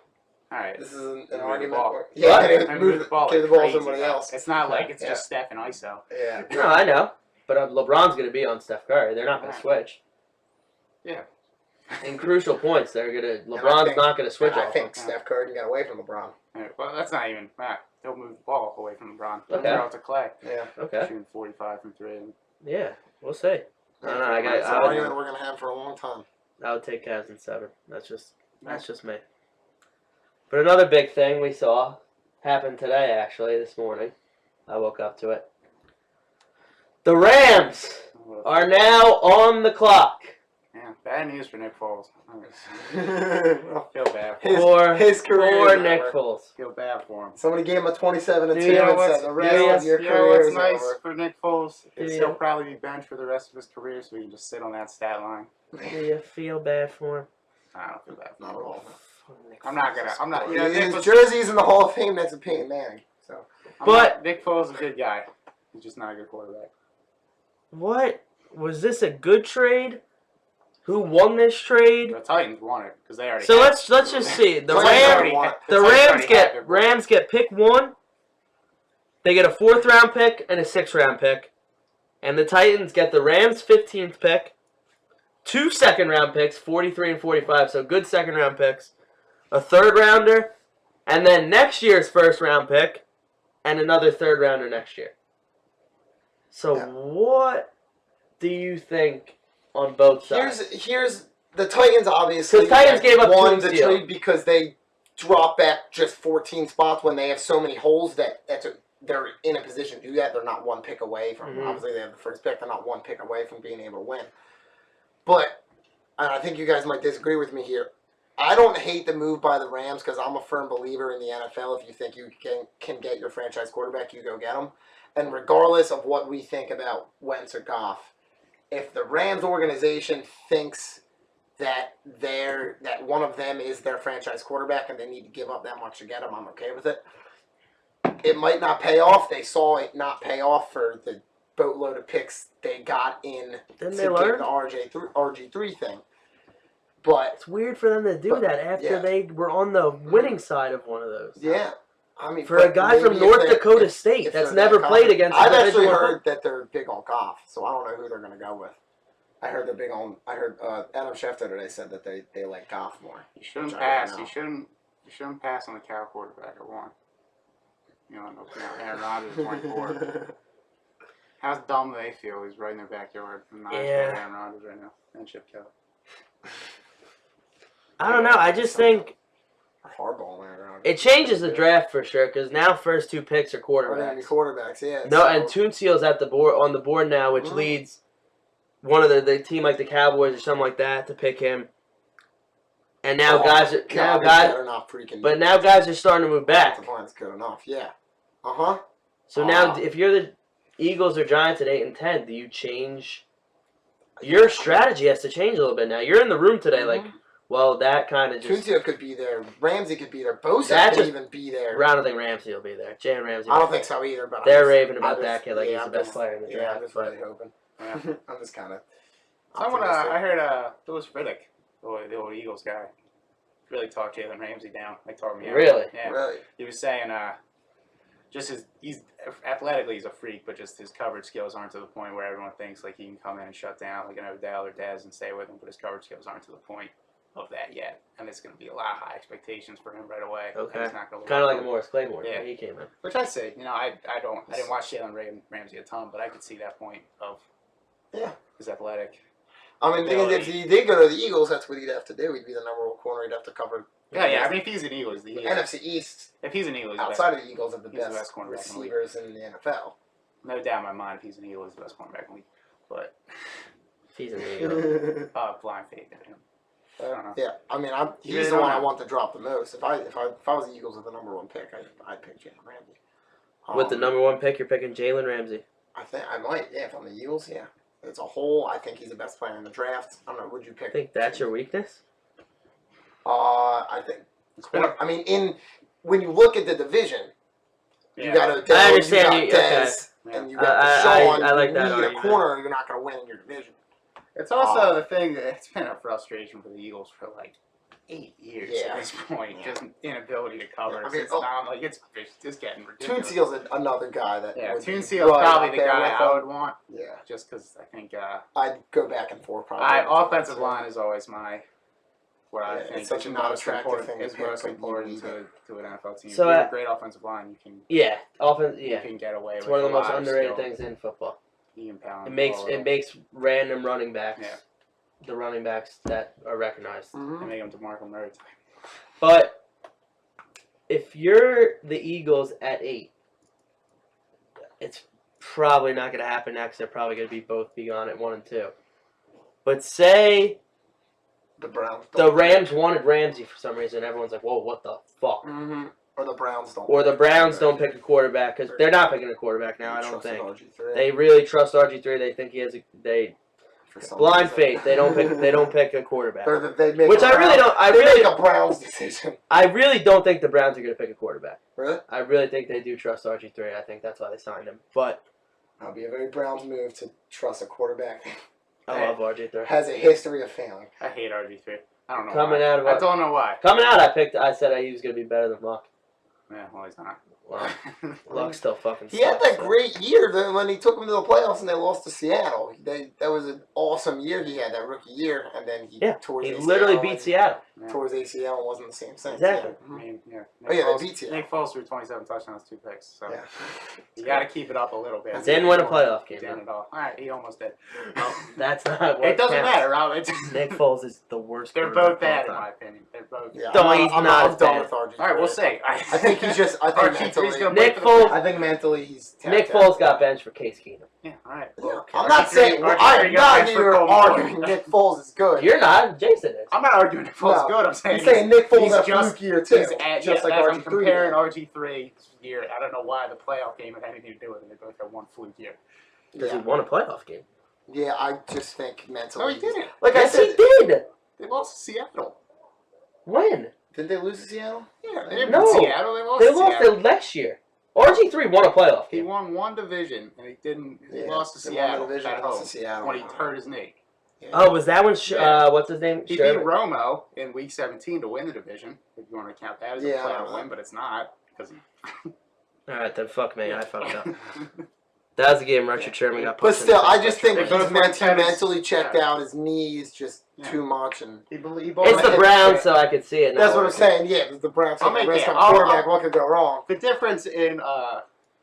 All right. This is an the argument. ball. Where, yeah, What? they I move the ball, give the like ball to crazy, somebody though. else. It's not like it's Yeah. just Steph and ISO. Yeah. No, I know. But LeBron's going to be on Steph Curry. They're not going to switch. Yeah. In crucial points, they're going to. I LeBron's think- not going to switch And I off. think Steph Curry can get away from LeBron. All right, well, that's not even. They'll move the ball away from LeBron. They'll Okay. throw it to Clay. Yeah. Okay. Shooting 45 from 3. Yeah, we'll see. I don't know. That's an I argument we're gonna have for a long time. would take Cavs in 7. That's just me. But another big thing we saw happened today, actually, this morning. I woke up to it. The Rams are now on the clock. Yeah, bad news for Nick Foles. I Well, feel bad for His- him. For his career for is Nick over. Foles. Feel bad for him. Somebody gave him a 27 and Do 2 you know and what's- said the rest yeah, of your You know career what's is nice over. for Nick Foles is Yeah. he'll probably be benched for the rest of his career, so he can just sit on that stat line. Do you feel bad for him? I don't feel bad for Not him. at all. I'm not gonna. I'm not. You know, Nick His was, jersey's in the Hall of Fame next to Peyton Manning. So But- Nick Foles is a good guy. He's just not a good quarterback. What? Was this a good trade? Who won this trade? The Titans won it because they already. So had let's just see. The Titans Rams already won. the Titans Rams already had get their- Rams get pick 1. They get a 4th round pick and a 6th round pick. And the Titans get the Rams 15th pick, 2 second round picks, 43 and 45, so good second round picks, a 3rd rounder, and then next year's 1st round pick and another 3rd rounder next year. So Yeah. what do you think on both sides? here's the Titans obviously. 'Cause Titans gave up won the Tunsil. trade because they dropped back just 14 spots when they have so many holes that they're in a position to do that. They're not one pick away from. Mhm. Obviously, they have the first pick. They're not one pick away from being able to win. But and I think you guys might disagree with me here. I don't hate the move by the Rams because I'm a firm believer in the NFL. If you think you can get your franchise quarterback, you go get him. And regardless of what we think about Wentz or Goff, if the Rams organization thinks that one of them is their franchise quarterback and they need to give up that much to get him, I'm okay with it. It might not pay off. They saw it not pay off for the boatload of picks they got in Didn't to they get learn? the RG3 thing. But It's weird for them to do But, that after yeah. they were on the winning side of one of those. yeah, I mean, For a but guy from maybe North if they- Dakota if- State if that's they're never that played confident. against I've a actually division heard that they're big on Goff, so I don't know who they're going to go with. I heard they're big on. I heard Adam Schefter today said that they like Goff more. You shouldn't Which I don't pass. know. You shouldn't pass on the Cal quarterback at 1. You know, Aaron Rodgers at 24. How dumb do they feel? He's right in their backyard. And not Yeah. Aaron Rodgers right now. And Chip Kelly. I don't know. I just think Hardball around. it changes the draft for sure because now first 2 picks are Are they gonna be quarterbacks. quarterbacks? Yeah. No, so- and Tunsil's at the board on the board now, which Mhm. leads one of the team like the Cowboys or something like that to pick him. And now Oh, guys are God, guys, are not freaking. but now guys are starting to move back. The line's good enough. Yeah. Uh-huh. So now, Ah. if you're the Eagles or Giants at 8 and 10, do you change? Your strategy has to change a little bit now. You're in the room today, like, well, that kind of just. Tunsil could be there. Ramsey could be there. Bosa That could just- even be there. I don't think Ramsey will be there. Jalen Ramsey. I don't think so either. But They're I'm just- raving about I'm just- that kid like he's yeah, the I'm best just- player in the Yeah, draft. I'm just but really hoping. Yeah. I'm just kind of. Someone, I heard Louis Riddick, the old Eagles guy, really talked Jalen Ramsey down. They talked me out. Really? Yeah. Really. He was saying, just he's athletically he's a freak, but just his coverage skills aren't to the point where everyone thinks like he can come in and shut down like an Odell or Dez and stay with him. But his coverage skills aren't to the point of that yet, and it's going to be a lot of high expectations for him right away. and Okay. he's not gonna kind of live like up a Morris Claiborne Yeah. when he came in. Which I say, I didn't watch Jalen Ramsey a ton, but I could see that point of Yeah. his athletic. I mean, because if he did go to the Eagles, that's what he'd have to do. He'd be the number 1 corner. He'd have to cover Yeah. I mean, if he's an Eagles, the NFC East. if he's an Eagles, he's Outside of the Eagles, are the he's the best best cornerback in the league. receivers in the NFL. no doubt in my mind, if he's an Eagle, he's the best cornerback in the league. But If he's an Eagle. blind faith in him. I don't know. Yeah, I mean, You he's really the don't one I know. want to drop the most. If I was the Eagles with the number 1 pick, I'd pick Jalen Ramsey. With the number 1 pick, you're picking Jalen Ramsey. I think I might. Yeah, if I'm the Eagles, yeah. As a whole, I think he's the best player in the draft. I don't know. Would you pick? I think that's your weakness. I think. It's been, I mean, when you look at the division, yeah. you got Odell, I understand you you- got okay. Dez, and you got I Deshaun. like you that need argument. a corner, you're not going to win in your division. It's also the thing that it's been a frustration for the Eagles for like 8 years Yeah. at this point. Yeah. Just inability to cover. I mean, It's not like it's just getting ridiculous. Tunseal's another guy that. Yeah, would be Tunseal's right probably up the there guy with I him. would want, Yeah, just because I think I'd go back and forth probably. offensive line is always what I Yeah, think it's such is a most non-attractive important. thing to Is pick, most but you important need to an NFL team. So, if you have a great offensive line, you can Yeah, offense. Yeah, you can get away it's with one of the a most lot underrated skill. things in football. Ian Powell, It makes random running backs, Yeah. the running backs that are recognized. Mhm. They make him DeMarco Murray. But if you're the Eagles at 8, it's probably not going to happen next. They're probably going to both be gone at 1 and 2. But say The Browns. the Rams wanted Ramsey for some reason. Everyone's like, "Whoa, what the fuck?" Mm-hmm. Or the Browns don't. Or the Browns don't pick a quarterback because they're not picking a quarterback now. I don't Trust in think RG3 they really trust RG3. They think he has for some blind reason. faith. They don't pick a quarterback. They make Which a I really Browns- don't. They make a Browns decision. I really don't think the Browns are going to pick a quarterback. Really? I really think they do trust RG3. I think that's why they signed him. But That'll be a very Browns move to trust a quarterback that I love RG3. has a history of failing. I hate RG3. I don't know Coming why. out of I don't know why. Coming out, I said he was going to be better than Luck. Yeah, well, he's not. Well, Luck still fucking He had sucks, that so. great year when he took them to the playoffs and they lost to Seattle. That was an awesome year he had, that rookie year, and then he tore his He ACL literally and beat Seattle. Tore his ACL and wasn't the same since. Exactly. Yeah. I mean, yeah. Oh, yeah, Foles, they beat Seattle. Nick Foles threw 27 touchdowns, 2 picks. So Yeah. you got to keep it up a little bit. Didn't win a playoff He game. didn't though. at all. All right, he almost did. That's not what It doesn't counts. matter, Rob. It's, Nick Foles is the worst. they're quarterback both bad of in all my time. opinion. They're both. Yeah, No, I'm he's I'm not done as with RG3. All right, we'll see. I think he's just. I think RG3's gonna mentally. play Nick for the Foles- I think mentally he's. Nick tapped out. Foles got benched for Case Keenum. Yeah, all right. Yeah. Okay. I'm not RG3 saying. RG3 I'm got not benched for here Colt arguing McCoy. Nick Foles is good. You're not. Jason is. I'm not arguing Nick Foles is No. good. I'm saying He's saying Nick Foles he's had a just- fluke year too. He's at, Just like I'm RG3. comparing did. RG3's year. I don't know why the playoff game had anything to do with it. They both had one fluke year. Because he Yeah. won a playoff game. Yeah, I just think mentally. No, he didn't. Like Yes, I he said, did. They lost to Seattle. When? did they lose to Seattle? Yeah, they didn't No. beat Seattle. They lost They to lost Seattle. it last year. RG3 won a playoff He game. won one division, and he didn't. He Yeah, lost to they won the Seattle division, at lost home to Seattle. when he hurt his knee. Yeah. Oh, was that when? Yeah. What's his name? He Sherman? beat Romo in Week 17 to win the division. If you want to count that as a Yeah, playoff win, but it's not because he. All right, then fuck me. I fucked up. That was the game Richard Sherman got But pushed. still, in the I just think They he's both went tennis. mentally checked Yeah. out. His knee is just Yeah. too much, and he It's bought the Browns, so I could see it. that's not what I'm working. saying. Yeah, it's the Browns. I'll Take the make risk it. on quarterback. What could go wrong? The difference in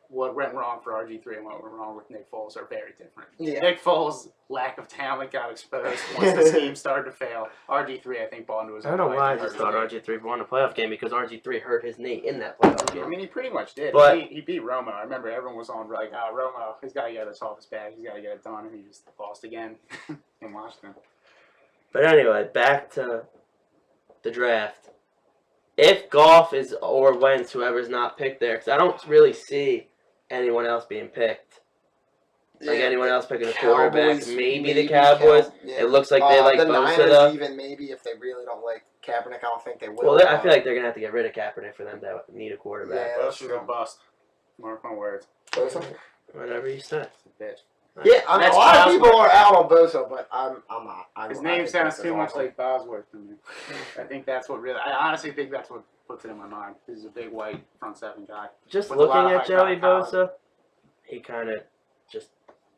what went wrong for RG3 and what went wrong with Nick Foles are very different. Yeah. Nick Foles' lack of talent got exposed once the scheme started to fail. RG3, I think, bought into his I don't know own why I life and just hurt thought his RG3 won a playoff game because RG3 hurt his knee in that playoff knee. I game. mean, he pretty much did. But- he beat Romo. I remember everyone was on like, Romo, he's got to get this off his back. He's got to get it done. And he just lost again in Washington. But anyway, back to the draft. If Goff is or Wentz, whoever's not picked there, because I don't really see anyone else being picked. Like anyone else picking a quarterback. Cowboys, Maybe the Cowboys. Yeah. It looks like they like the Bosa Niners though. even maybe if they really don't like Kaepernick. I don't think they will. Well, I feel like they're gonna have to get rid of Kaepernick for them to need a quarterback. Yeah, that's Bosa's a true. bust. Mark my words. Bosa? Whatever you say. It's a bitch. Yeah, I mean, That's a lot of Bosworth. people are out on Bosa, but I'm not. His I name think sounds Bosa's too much awesome. like Bosworth to me. I think that's what really. I honestly think that's what puts it in my mind. He's a big white front seven guy. Just With a lot looking of at Joey high talent. Bosa, he kind of just,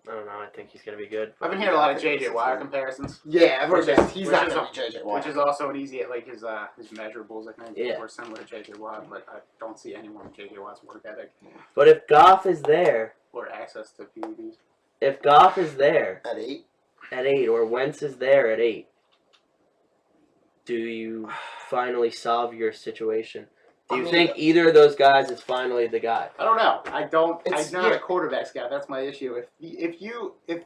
I don't know, I think he's going to be good. I've been hearing a lot of JJ Watt comparisons, Yeah, everyone's Which just, is- he's which not is- going to be JJ Watt. which is also an easy like his measurables. I think Yeah. were similar to JJ Watt, but I don't see anyone with JJ Watt's work ethic But if Goff is there, or access to PEDs. if Goff is there, At 8. at 8 or Wentz is there at 8, do you finally solve your situation? Do you think either of those guys is finally the guy? I don't know. It's- I'm not yeah. a quarterbacks guy. That's my issue. If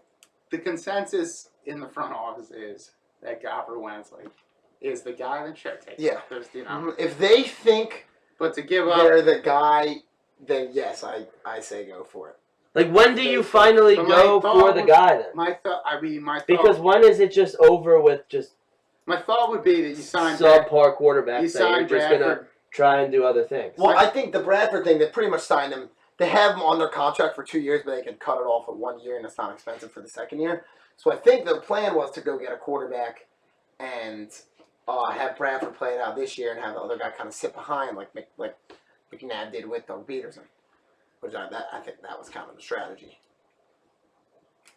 the consensus in the front office is that Goff or Wentz is the guy, then sure, take Yeah. it. There's, you know. If they think But to give up, they're the guy, then yes, I say go for it. Like, when do you finally But go my for the thought guy then? my thought. Because when is it just over with just my thought would be that you sign Brad- subpar quarterbacks you that you're sign just going to Bradford. try and do other things? Well, I think the Bradford thing, they pretty much signed him. They have him on their contract for 2 years, but they can cut it off at 1 year, and it's not expensive for the second year. So I think the plan was to go get a quarterback and have Bradford play it out this year and have the other guy kind of sit behind, like McNabb did with Doug Peterson. Which I think that was kind of the strategy.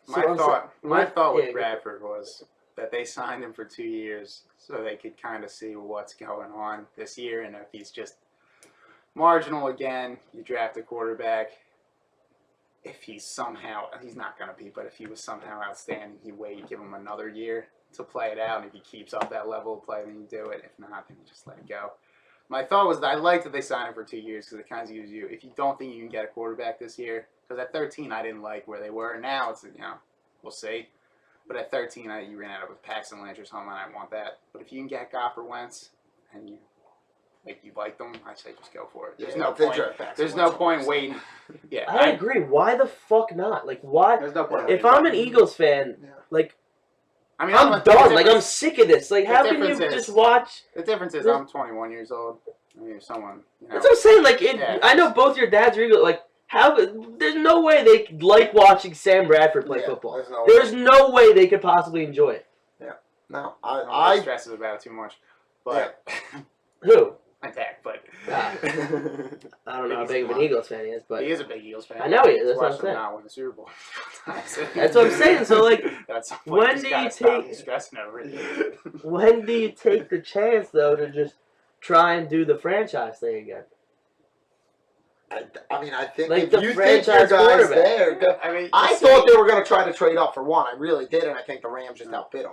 My So I'm thought with yeah, Bradford was that they signed him for 2 years so they could kind of see what's going on this year, and if he's just marginal again, you draft a quarterback. If he's not going to be, but if he was somehow outstanding, you wait, you give him another year to play it out, and if he keeps up that level of play, then you do it. If not, then you just let it go. My thought was that I liked that they signed him for 2 years because it kind of gives you, if you don't think you can get a quarterback this year, because at 13 I didn't like where they were. Now it's, we'll see. But at 13 you ran out with Paxton Lynch or something, and I want that. But if you can get Goff or Wentz and you like them, I say just go for it. There's no point. There's no point waiting. Yeah, I agree. Why the fuck not? Like, why? There's no point. If I'm an Eagles fan, like, I mean, I'm done. Like, I'm sick of this. Like, the how can you difference is- just watch? The difference is I'm 21 years old. I mean, if someone, That's what I'm saying. Like, Yeah. I know both your dads are Eagles. Like, how? There's no way they could like watching Sam Bradford play football. There's no way they could possibly enjoy it. No, I stresses about it too much. But Who? my dad, but I don't know how big of an Eagles fan he is, but he is a big Eagles fan. I know he is. That's what I'm Watched him saying. not win the Super Bowl. That's what I'm saying. So, like, That's when do you take? stressing over it? When do you take the chance though to just try and do the franchise thing again? I mean, I think Like if the you think your franchise guy's quarterback. there, go. I mean, I thought they were going to try to trade up for one. I really did, and I think the Rams just outbid them.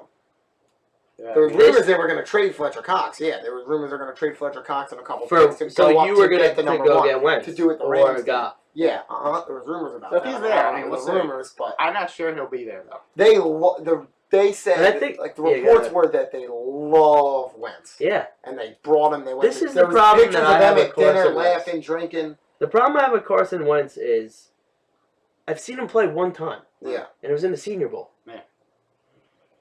Yeah. There was rumors they were going to trade Fletcher Cox. Yeah, there was rumors they were going to trade Fletcher Cox and a couple picks to So go up you were to going get the to number go one. get Wentz to do it the or Rams did. Goff. Yeah, there was rumors about So if that. he's there, I mean, there we'll was see. rumors, but I'm not sure he'll be there though. they said And I think- like the yeah, reports go were that they love Wentz. Yeah. And they brought him. They went. This is there the was problem pictures that of I have them with at dinner, Carson Wentz. laughing, drinking. The problem I have with Carson Wentz is I've seen him play one time, Yeah. and it was in the Senior Bowl. Yeah.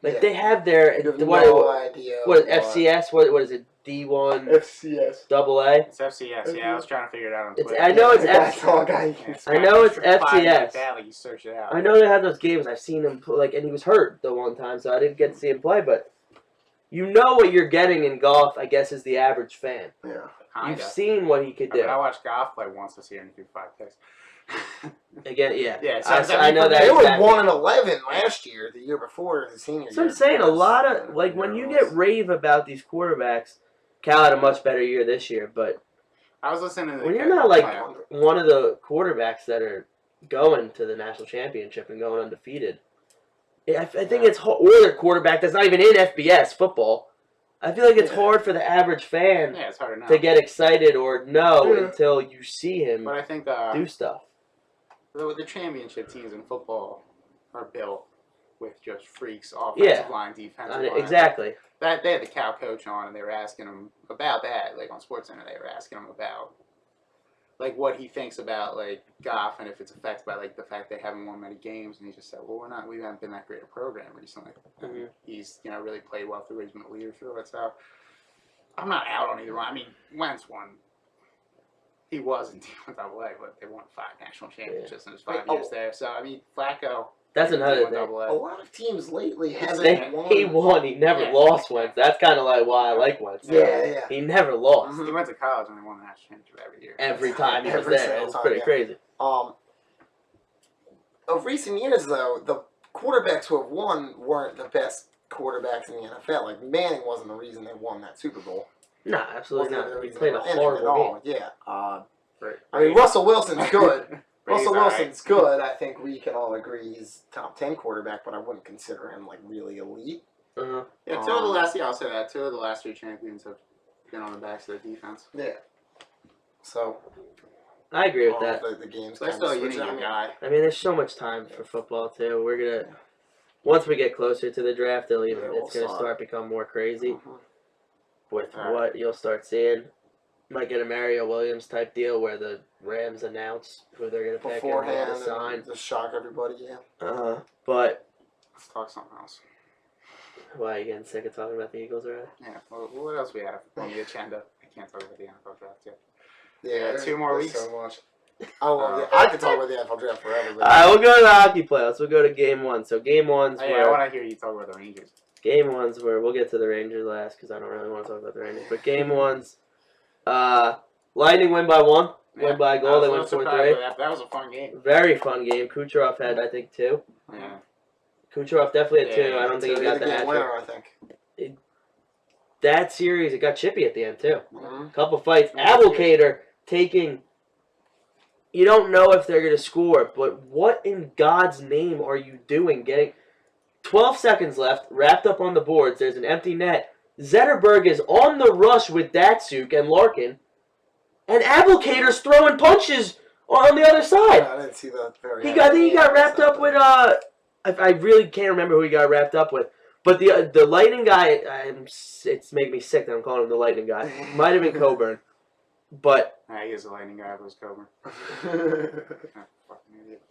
Like Yeah. they have their You have no what idea. is FCS? What is it? D1 FCS. double A? It's FCS. Yeah, I was trying to figure it out on It's, Twitter. I know it's That's all guy. I know it's FCS. Like you search it out. I know they had those games. I've seen him and he was hurt the one time, so I didn't get to see him play. But you know what you're getting in golf, I guess, is the average fan. Yeah. Kinda. You've seen what he could I mean, do. I watched Goff play once this year and he threw 5 picks. Again, yeah. Yeah, so I know that. They were exactly. 1-11 last year. The year before the senior year. So I'm saying a lot of when you get rave about these quarterbacks, Cal had a much better year this year, but I was listening to when you're not like one of the quarterbacks that are going to the national championship and going undefeated, I think it's hard, or the quarterback that's not even in FBS football. I feel like it's hard for the average fan yeah, it's hard to know. to get excited or know Yeah. until you see him But I think do stuff. the championship teams in football are built with just freaks, offensive line, defensive line. Exactly. That they had the Cal coach on, and they were asking him about that, like on SportsCenter. They were asking him about like what he thinks about like Goff and if it's affected by like the fact they haven't won many games. And he just said, "Well, we haven't been that great a program recently. Mhm. He's really played well through. He's been a leader through it. So I'm not out on either one. I mean, Wentz won. He was in D1 AA, but they won 5 national championships in his 5 years there. So I mean, Flacco. That's another D1 thing. AA. A lot of teams lately haven't won. He won. He never Yeah. lost Wentz. That's kind of like why I like Wentz. Yeah. He never lost. He went to college and they won the national championship every year. Every time he was Every there. single It's time, pretty yeah. crazy. Of recent years, though, the quarterbacks who have won weren't the best quarterbacks in the NFL. Like Manning wasn't the reason they won that Super Bowl. Nah, absolutely Wasn't the not. He reason played they a were in it at horrible game. all. Yeah. I Brady- mean, Russell Wilson's good. Brady's Russell all right. Wilson's good. I think we can all agree he's top 10 quarterback, but I wouldn't consider him like really elite. Uh-huh. Yeah, I'll say that. 2 of the last 3 champions have been on the backs of their defense. Yeah. So I agree with all that. the games. So that's kinda still a switch. unique I mean, guy. I mean, there's so much time for football too. We're gonna once we get closer to the draft, we'll it's gonna start become more crazy Mhm. with Alright. what you'll start seeing. Might get a Mario Williams type deal where the Rams announce who they're gonna pick and what beforehand to and sign. just shock everybody. Yeah. But Let's talk something else. why are you getting sick of talking about the Eagles already? Yeah. Well, what else we have on the agenda? I can't talk about the NFL draft yet. Yeah. 2 more there's weeks. So much. Oh, well, yeah, I could talk about the NFL draft forever. But Alright, we'll go to the hockey playoffs. We'll go to game 1. So game one's Oh, where yeah, I want to hear you talk about the Rangers. Game one's where we'll get to the Rangers last because I don't really want to talk about the Rangers. But game one's Lightning win by 1. Win by a goal. They win 4-3. That was a fun game. Very fun game. Kucherov had, I think, 2. Yeah. Kucherov definitely had 2. Yeah, I don't think he got the game hat trick. winner, I think. That series, it got chippy at the end, too. Mm-hmm. Couple fights. Yeah, Abelkader taking... You don't know if they're going to score, but what in God's name are you doing? Getting 12 seconds left, wrapped up on the boards. There's an empty net. Zetterberg is on the rush with Datsuk and Larkin, and Abelkader's throwing punches on the other side. I didn't see the very. I think he got wrapped up with I really can't remember who he got wrapped up with, but the Lightning guy. It's making me sick that I'm calling him the Lightning guy. Might have been Coburn, but Yeah, he is a Lightning guy. It was Coburn. Fucking idiot.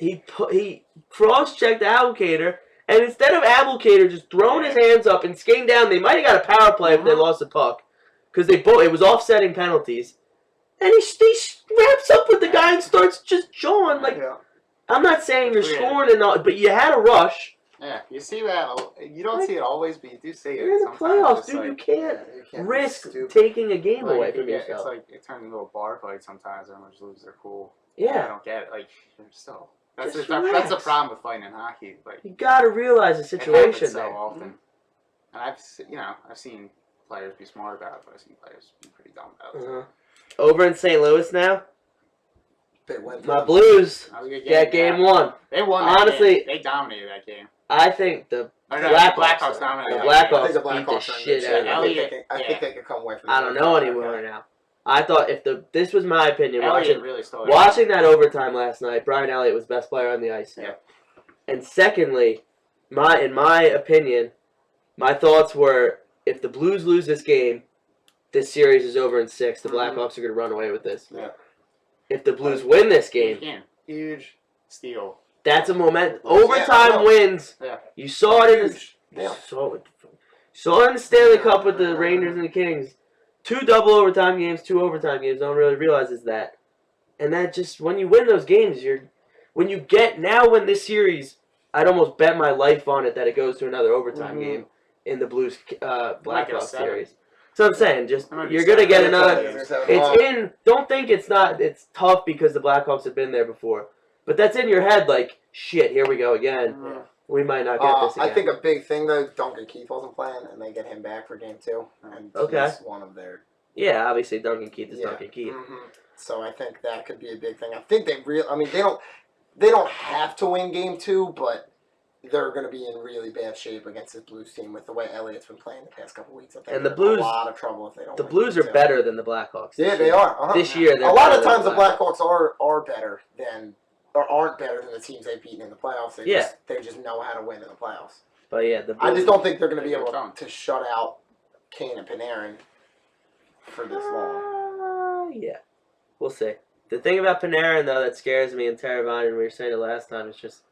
he cross-checked Abelkader, and instead of Abelkader just throwing his hands up and skating down, they might have got a power play if they lost the puck, because it was offsetting penalties, and he wraps up with the guy and starts just jawing like. Yeah. I'm not saying you're Weird. scoring and all, but you had a rush. Yeah, you see that. You don't see it always, but you do see it. You're in the sometimes. playoffs, It's dude. like, You can't You can't be risk stupid. taking a game like, away from it's yourself. like it turns into a bar fight sometimes. Everyone just loses their cool. I Yeah, don't get it. Like, you're still. That's Just the relax. problem with fighting in hockey. Like, you gotta realize the it happens situation so there. often. And I've seen players be smart about it, but I've seen players be pretty dumb about it. Uh-huh. Over in St. Louis now, Big win. my Blues That was a good get game 1. They won. That Honestly- game. They dominated that game. I think the Or no, Blackhawks dominated. the that Blackhawks game. I think the beat the Blackhawks are in shit good out of shape. them. Elliott, I think they could come away from. I don't know anymore now. I thought this was my opinion Elliott really stole it. watching that overtime last night. Brian Elliott was best player on the ice. Yeah. And secondly, in my opinion, my thoughts were if the Blues lose this game, this series is over in 6. The Blackhawks are going to run away with this. Yeah. If the Blues win this game, Huge steal. that's a moment. Yeah, I Overtime know. wins. Yeah. You saw it in the, Yeah. saw it in the Stanley Cup with the Rangers and the Kings. 2 double overtime games, 2 overtime games. No one really realizes that. And that just, when you win those games, when you win this series, I'd almost bet my life on it that it goes to another overtime game in the Blues Might get a Blackhawks 7. series. So I'm saying, just, It might be you're going to 7. get Yeah, another. it's in. It's in. Don't think it's tough because the Blackhawks have been there before. But that's in your head like, shit, here we go again. Yeah. We might not get this again. I think a big thing though, Duncan Keith wasn't playing, and they get him back for game 2, and Okay. he's one of their. Yeah, obviously Duncan Keith is Yeah. Duncan Keith. So I think that could be a big thing. I think they don't have to win game 2, but they're going to be in really bad shape against this Blues team with the way Elliott's been playing the past couple weeks. I think And the they're Blues- in a lot of trouble if they don't. The win Blues game are 2. better than the Blackhawks. Yeah, this they year. are. Uh-huh. This year, they're A lot better of than times the Blackhawks. Blackhawks are better than or aren't better than the teams they've beaten in the playoffs. They just know how to win in the playoffs. But yeah, the I Blues, just don't think they're going to be They're able fun. to shut out Kane and Panarin for this long. Yeah, we'll see. The thing about Panarin though that scares me and Teravainen, and we were saying it last time, is just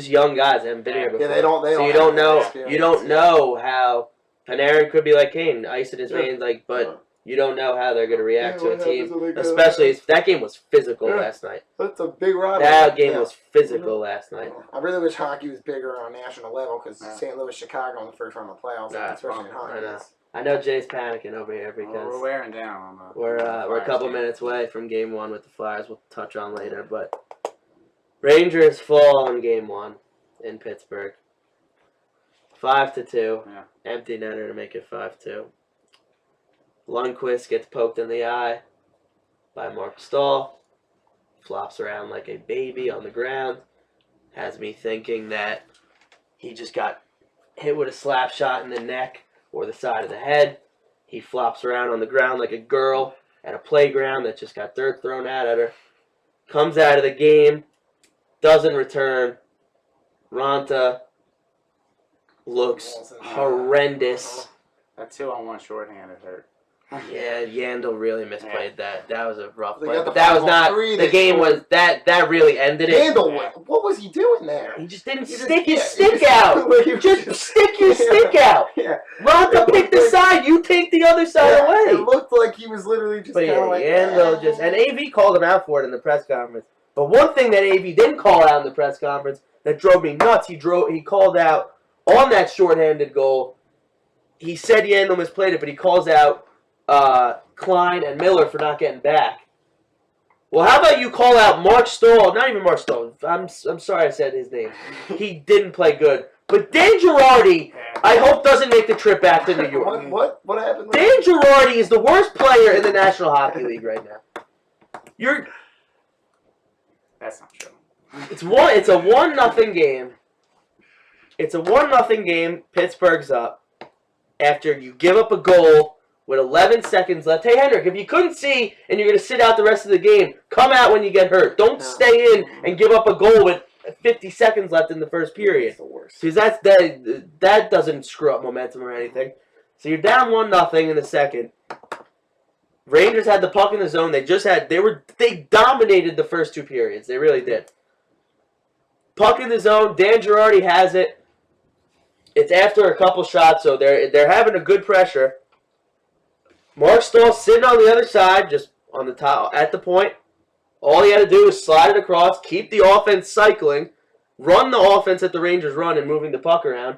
young guys that haven't been here before. Yeah, they don't. So you have don't that know. experience. You don't know how Panarin could be like Kane, ice in his Yeah. veins, like, but. Yeah. You don't know how they're going to react to a what team, happens when they go especially if that game was physical Yeah. last night. That's a big rivalry. That game Yeah. was physical last night. I really wish hockey was bigger on a national level because Yeah. St. Louis, Chicago in the first round of the playoffs, Nah, especially in I hockey. know. is- I know Jay's panicking over here We're because wearing down on the. we're on the a Flyers couple game. minutes away from game 1 with the Flyers. We'll touch on later, but Rangers fall in game 1 in Pittsburgh, 5-2. Yeah. Empty netter to make it 5-2. Lundqvist gets poked in the eye by Mark Stahl. flops around like a baby on the ground. Has me thinking that he just got hit with a slap shot in the neck or the side of the head. He flops around on the ground like a girl at a playground that just got dirt thrown at her. Comes out of the game, doesn't return. Ronta looks horrendous. That 2-on-1 shorthanded hurt. Yeah, Yandel really misplayed that. That was a rough They play. got the But that was not 5-on-3, the they game. scored. Was that really ended it? Handle, what was he doing there? He just didn't He just- stick his yeah, stick he just- out. like he was Just stick your stick out. Yeah. Ronta It pick the looked like- side. You take the other side Yeah, away. It looked like he was literally just But kind yeah, of like Yandel just and AV called him out for it in the press conference. But one thing that AV didn't call out in the press conference that drove me nuts, he called out on that shorthanded goal. He said Yandel misplayed it, but he calls out Klein and Miller for not getting back. Well, how about you call out Mark Stahl? Not even Mark Stahl. I'm sorry I said his name. He didn't play good. But Dan Girardi, I hope doesn't make the trip back to New York. What happened? Dan Girardi is the worst player in the National Hockey League right now. That's not true. It's a 1-0 game. It's a 1-0 game. Pittsburgh's up. After you give up a goal with 11 seconds left. Hey, Henrik, if you couldn't see and you're going to sit out the rest of the game, come out when you get hurt. Don't stay in and give up a goal with 50 seconds left in the first period. It's the worst. Because that doesn't screw up momentum or anything. So you're down 1-0 in the second. Rangers had the puck in the zone. They dominated the first two periods. They really did. Puck in the zone. Dan Girardi has it. It's after a couple shots, so they're having a good pressure. Mark Stahl sitting on the other side, just on the top at the point. All he had to do was slide it across, keep the offense cycling, run the offense that the Rangers run and moving the puck around.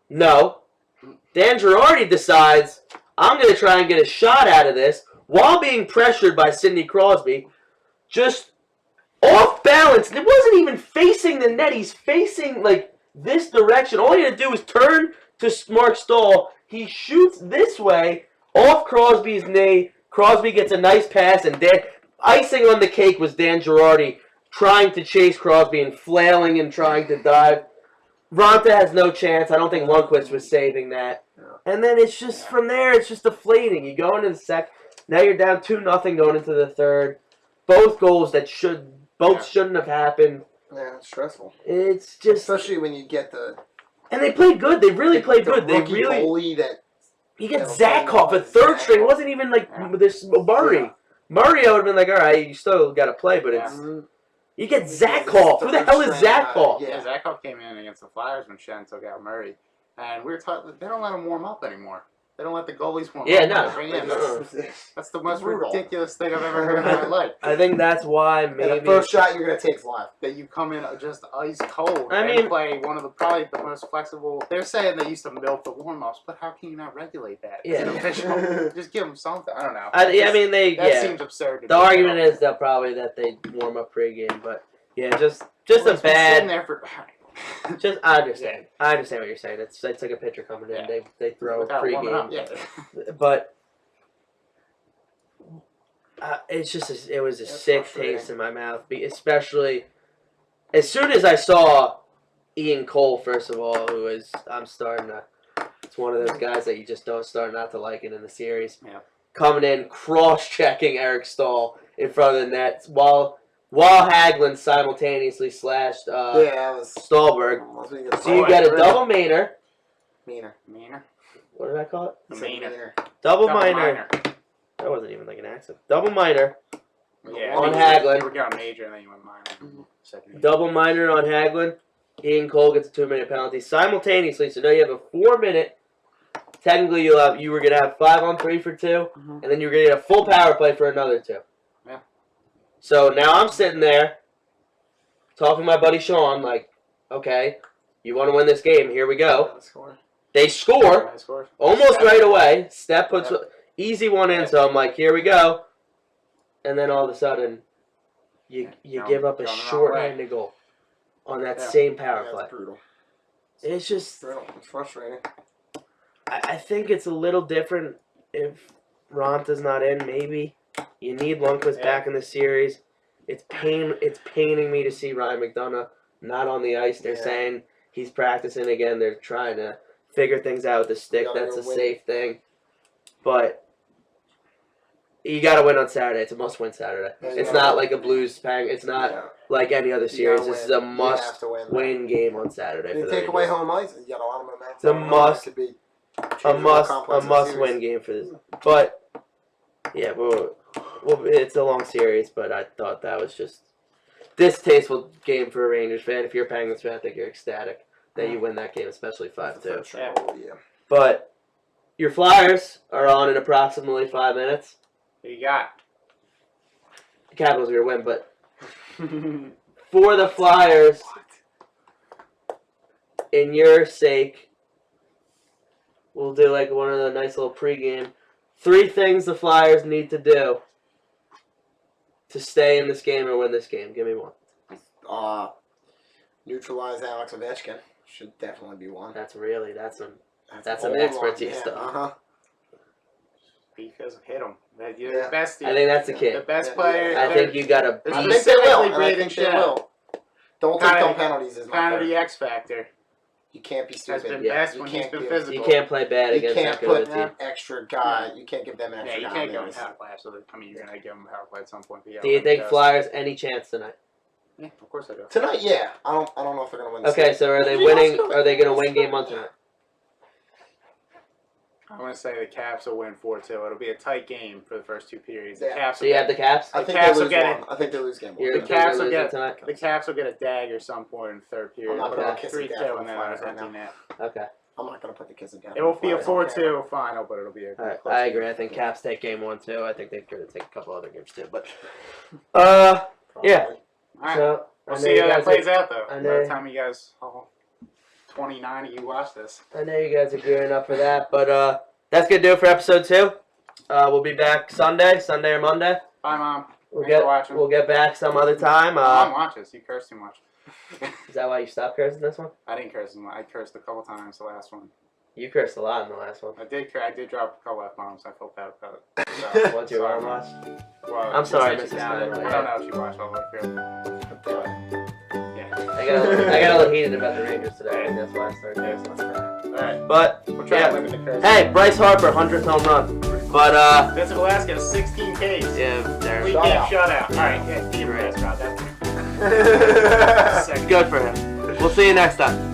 No. Dan Girardi decides, I'm going to try and get a shot out of this while being pressured by Sidney Crosby. Just off balance. It wasn't even facing the net. He's facing like this direction. All he had to do was turn to Mark Stahl. He shoots this way off Crosby's knee. Crosby gets a nice pass, and icing on the cake was Dan Girardi trying to chase Crosby and flailing and trying to dive. Ronta has no chance. I don't think Lundqvist was saving that. And then it's just, from there, it's just deflating. You go into the second. Now you're down 2-0 going into the third. Both goals that shouldn't have happened. Yeah, it's stressful. It's just... Especially when you get the... And they played good. They really played good. They rookie really... goalie that... You get Zakov, a third string. It wasn't even like this Murray. Yeah. Murray, I would have been like, all right, you still got to play, but it's... You get Zakov. Who the hell is Zakov? Yeah. Yeah, Zakov came in against the Flyers when Shen took out Murray. And we were taught they don't let him warm up anymore. They don't let the goalies warm Yeah, up. no. That's the most Brutal. ridiculous thing I've ever heard in my life. I think that's why And the maybe... first shot you're going to take is live. That you come in just ice cold I and mean- play one of probably the most flexible. They're saying they used to milk the warm-ups, but how can you not regulate that? Yeah. It's an official. Just give them something. I don't know. I mean, That seems absurd. To The me. argument is that probably that they warm up pregame, but yeah, just Well, a it's been sitting bad. there for. Just I understand. I understand what you're saying. It's like a pitcher coming in. Yeah. They throw Without warming up, pregame, yeah. but it's just it was a That's sick frustrating. taste in my mouth, especially as soon as I saw Ian Cole. First of all, who is it's one of those guys that you just don't start not to like it in the series. Yeah. Coming in, cross-checking Eric Stahl in front of the net while Hagelin simultaneously slashed Yeah, that was... Stallberg. So So you got a double Mainer. Meaner. Meaner. What did I call it? The Meaner. Double Double minor. That wasn't even like an accent. Double minor. Yeah, On I think Hagelin. You were going major and then you went minor. Second. Double minor on Hagelin. Ian Cole gets a 2-minute penalty simultaneously. So now you have a 4-minute. Technically, you were gonna have 5-on-3 for 2, and then you were gonna get a full power play for another 2. Yeah. So now I'm sitting there talking to my buddy Sean, like, okay, you want to win this game? Here we go. They score High scores. almost Step. right away. Steph puts Yeah. easy one in, so I'm like, here we go. And then all of a sudden, you Going- give up a going the wrong short-handed goal on that Yeah. same power Yeah, play. it's brutal. It's just, Brutal. It's frustrating. I think it's a little different if Ronta's not in. Maybe you need Lundqvist Yeah. back in the series. It's paining me to see Ryan McDonough not on the ice. They're Yeah. saying he's practicing again. They're trying to figure things out with the stick. Gotta That's go a win. safe thing. But you got to win on Saturday. It's a must-win Saturday. Yeah, It's yeah. not like a Blues Pang. It's not Yeah. like any other You series. gotta This is win. a You have to win. must-win game on Saturday. You for the take away Rangers. home ice, you got a lot of momentum. It's a I don't know, must- it could be A change the whole must complex of the win series. game for this. But yeah, well, it's a long series. But I thought that was just distasteful game for a Rangers fan. If you're a Penguins fan, I think you're ecstatic that you win that game, especially 5-2. Yeah. Yeah. But your Flyers are on in approximately 5 minutes. Who you got? The Capitals are gonna win, but for the Flyers, in your sake, we'll do like one of the nice little pregame. 3 things the Flyers need to do to stay in this game or win this game. Give me one. Neutralize Alex Ovechkin should definitely be one. That's some That's some old expertise one. stuff. Yeah, uh-huh. Because hit him. You're Yeah. the best. I think that's the the kid. best Yeah, player. yeah. I think you gotta There's I beat. think they will. Specifically And I Braden think they Shen. will. Don't take Kinda- dumb penalties is my Kind of thing. the X factor. You can't be Has stupid. been Yeah. best You when he's can't been give- physical. You can't play bad You against can't that good of put a team. an extra guy. You can't give them an Yeah, extra you guy. can't go on in this. power play. So I mean, you're gonna give him a power play at some point. But yeah, Do you let think him go. Flyers any chance tonight? Yeah, of course I do. Tonight, yeah. I don't know if they're gonna win. This Okay, game. so are they Yeah, winning? let's go. Are they gonna Let's win go. game 1 tonight? I'm gonna say the Caps will win 4-2. It'll be a tight game for the first 2 periods. The Yeah. Caps. So you have the Caps. I The think Caps they will lose get one. I think they lose game one. You're The you're Caps will losing get- tonight. The Caps will get a dag or some point in the third period. I'm not Put gonna it kiss 3-2 it down and then for the Flyers an empty right net. Okay. I'm not gonna put the kids again. It will be a 4-2 final, but it'll be a All right. close I game. agree. I think Caps take game 1 too. I think they're gonna take a couple other games too. But yeah. All right. So We'll I know see you how that guys plays are, out, though. I By know- the time you guys, 29 of you watch this. I know you guys are gearing up for that. But that's gonna do it for episode 2. We'll be back Sunday or Monday. Bye, Mom. We'll Thanks for watching. We'll get back some other time. Mom watches. You curse too much. Is that why you stopped cursing this one? I didn't curse. I cursed a couple times the last one. You cursed a lot in the last one. I did drop a couple F-bombs. I felt bad about it. So, What's your sorry, mom Mom. watch? Well, I'm she sorry, said she Mrs. downloaded it. Stanley. I don't know if she watched all the way through. Yeah. I got a little heated about the Rangers today. and that's why I started Yeah, cursing. that's all right. But We'll try yeah. to limit the curse. Hey, Bryce Harper, 100th home run. But Vincent Velasquez, 16 Ks. yeah, there. Three Shutout. game shutout. All right, yeah, Steve Right. Restaurant. That's Good for him. We'll see you next time.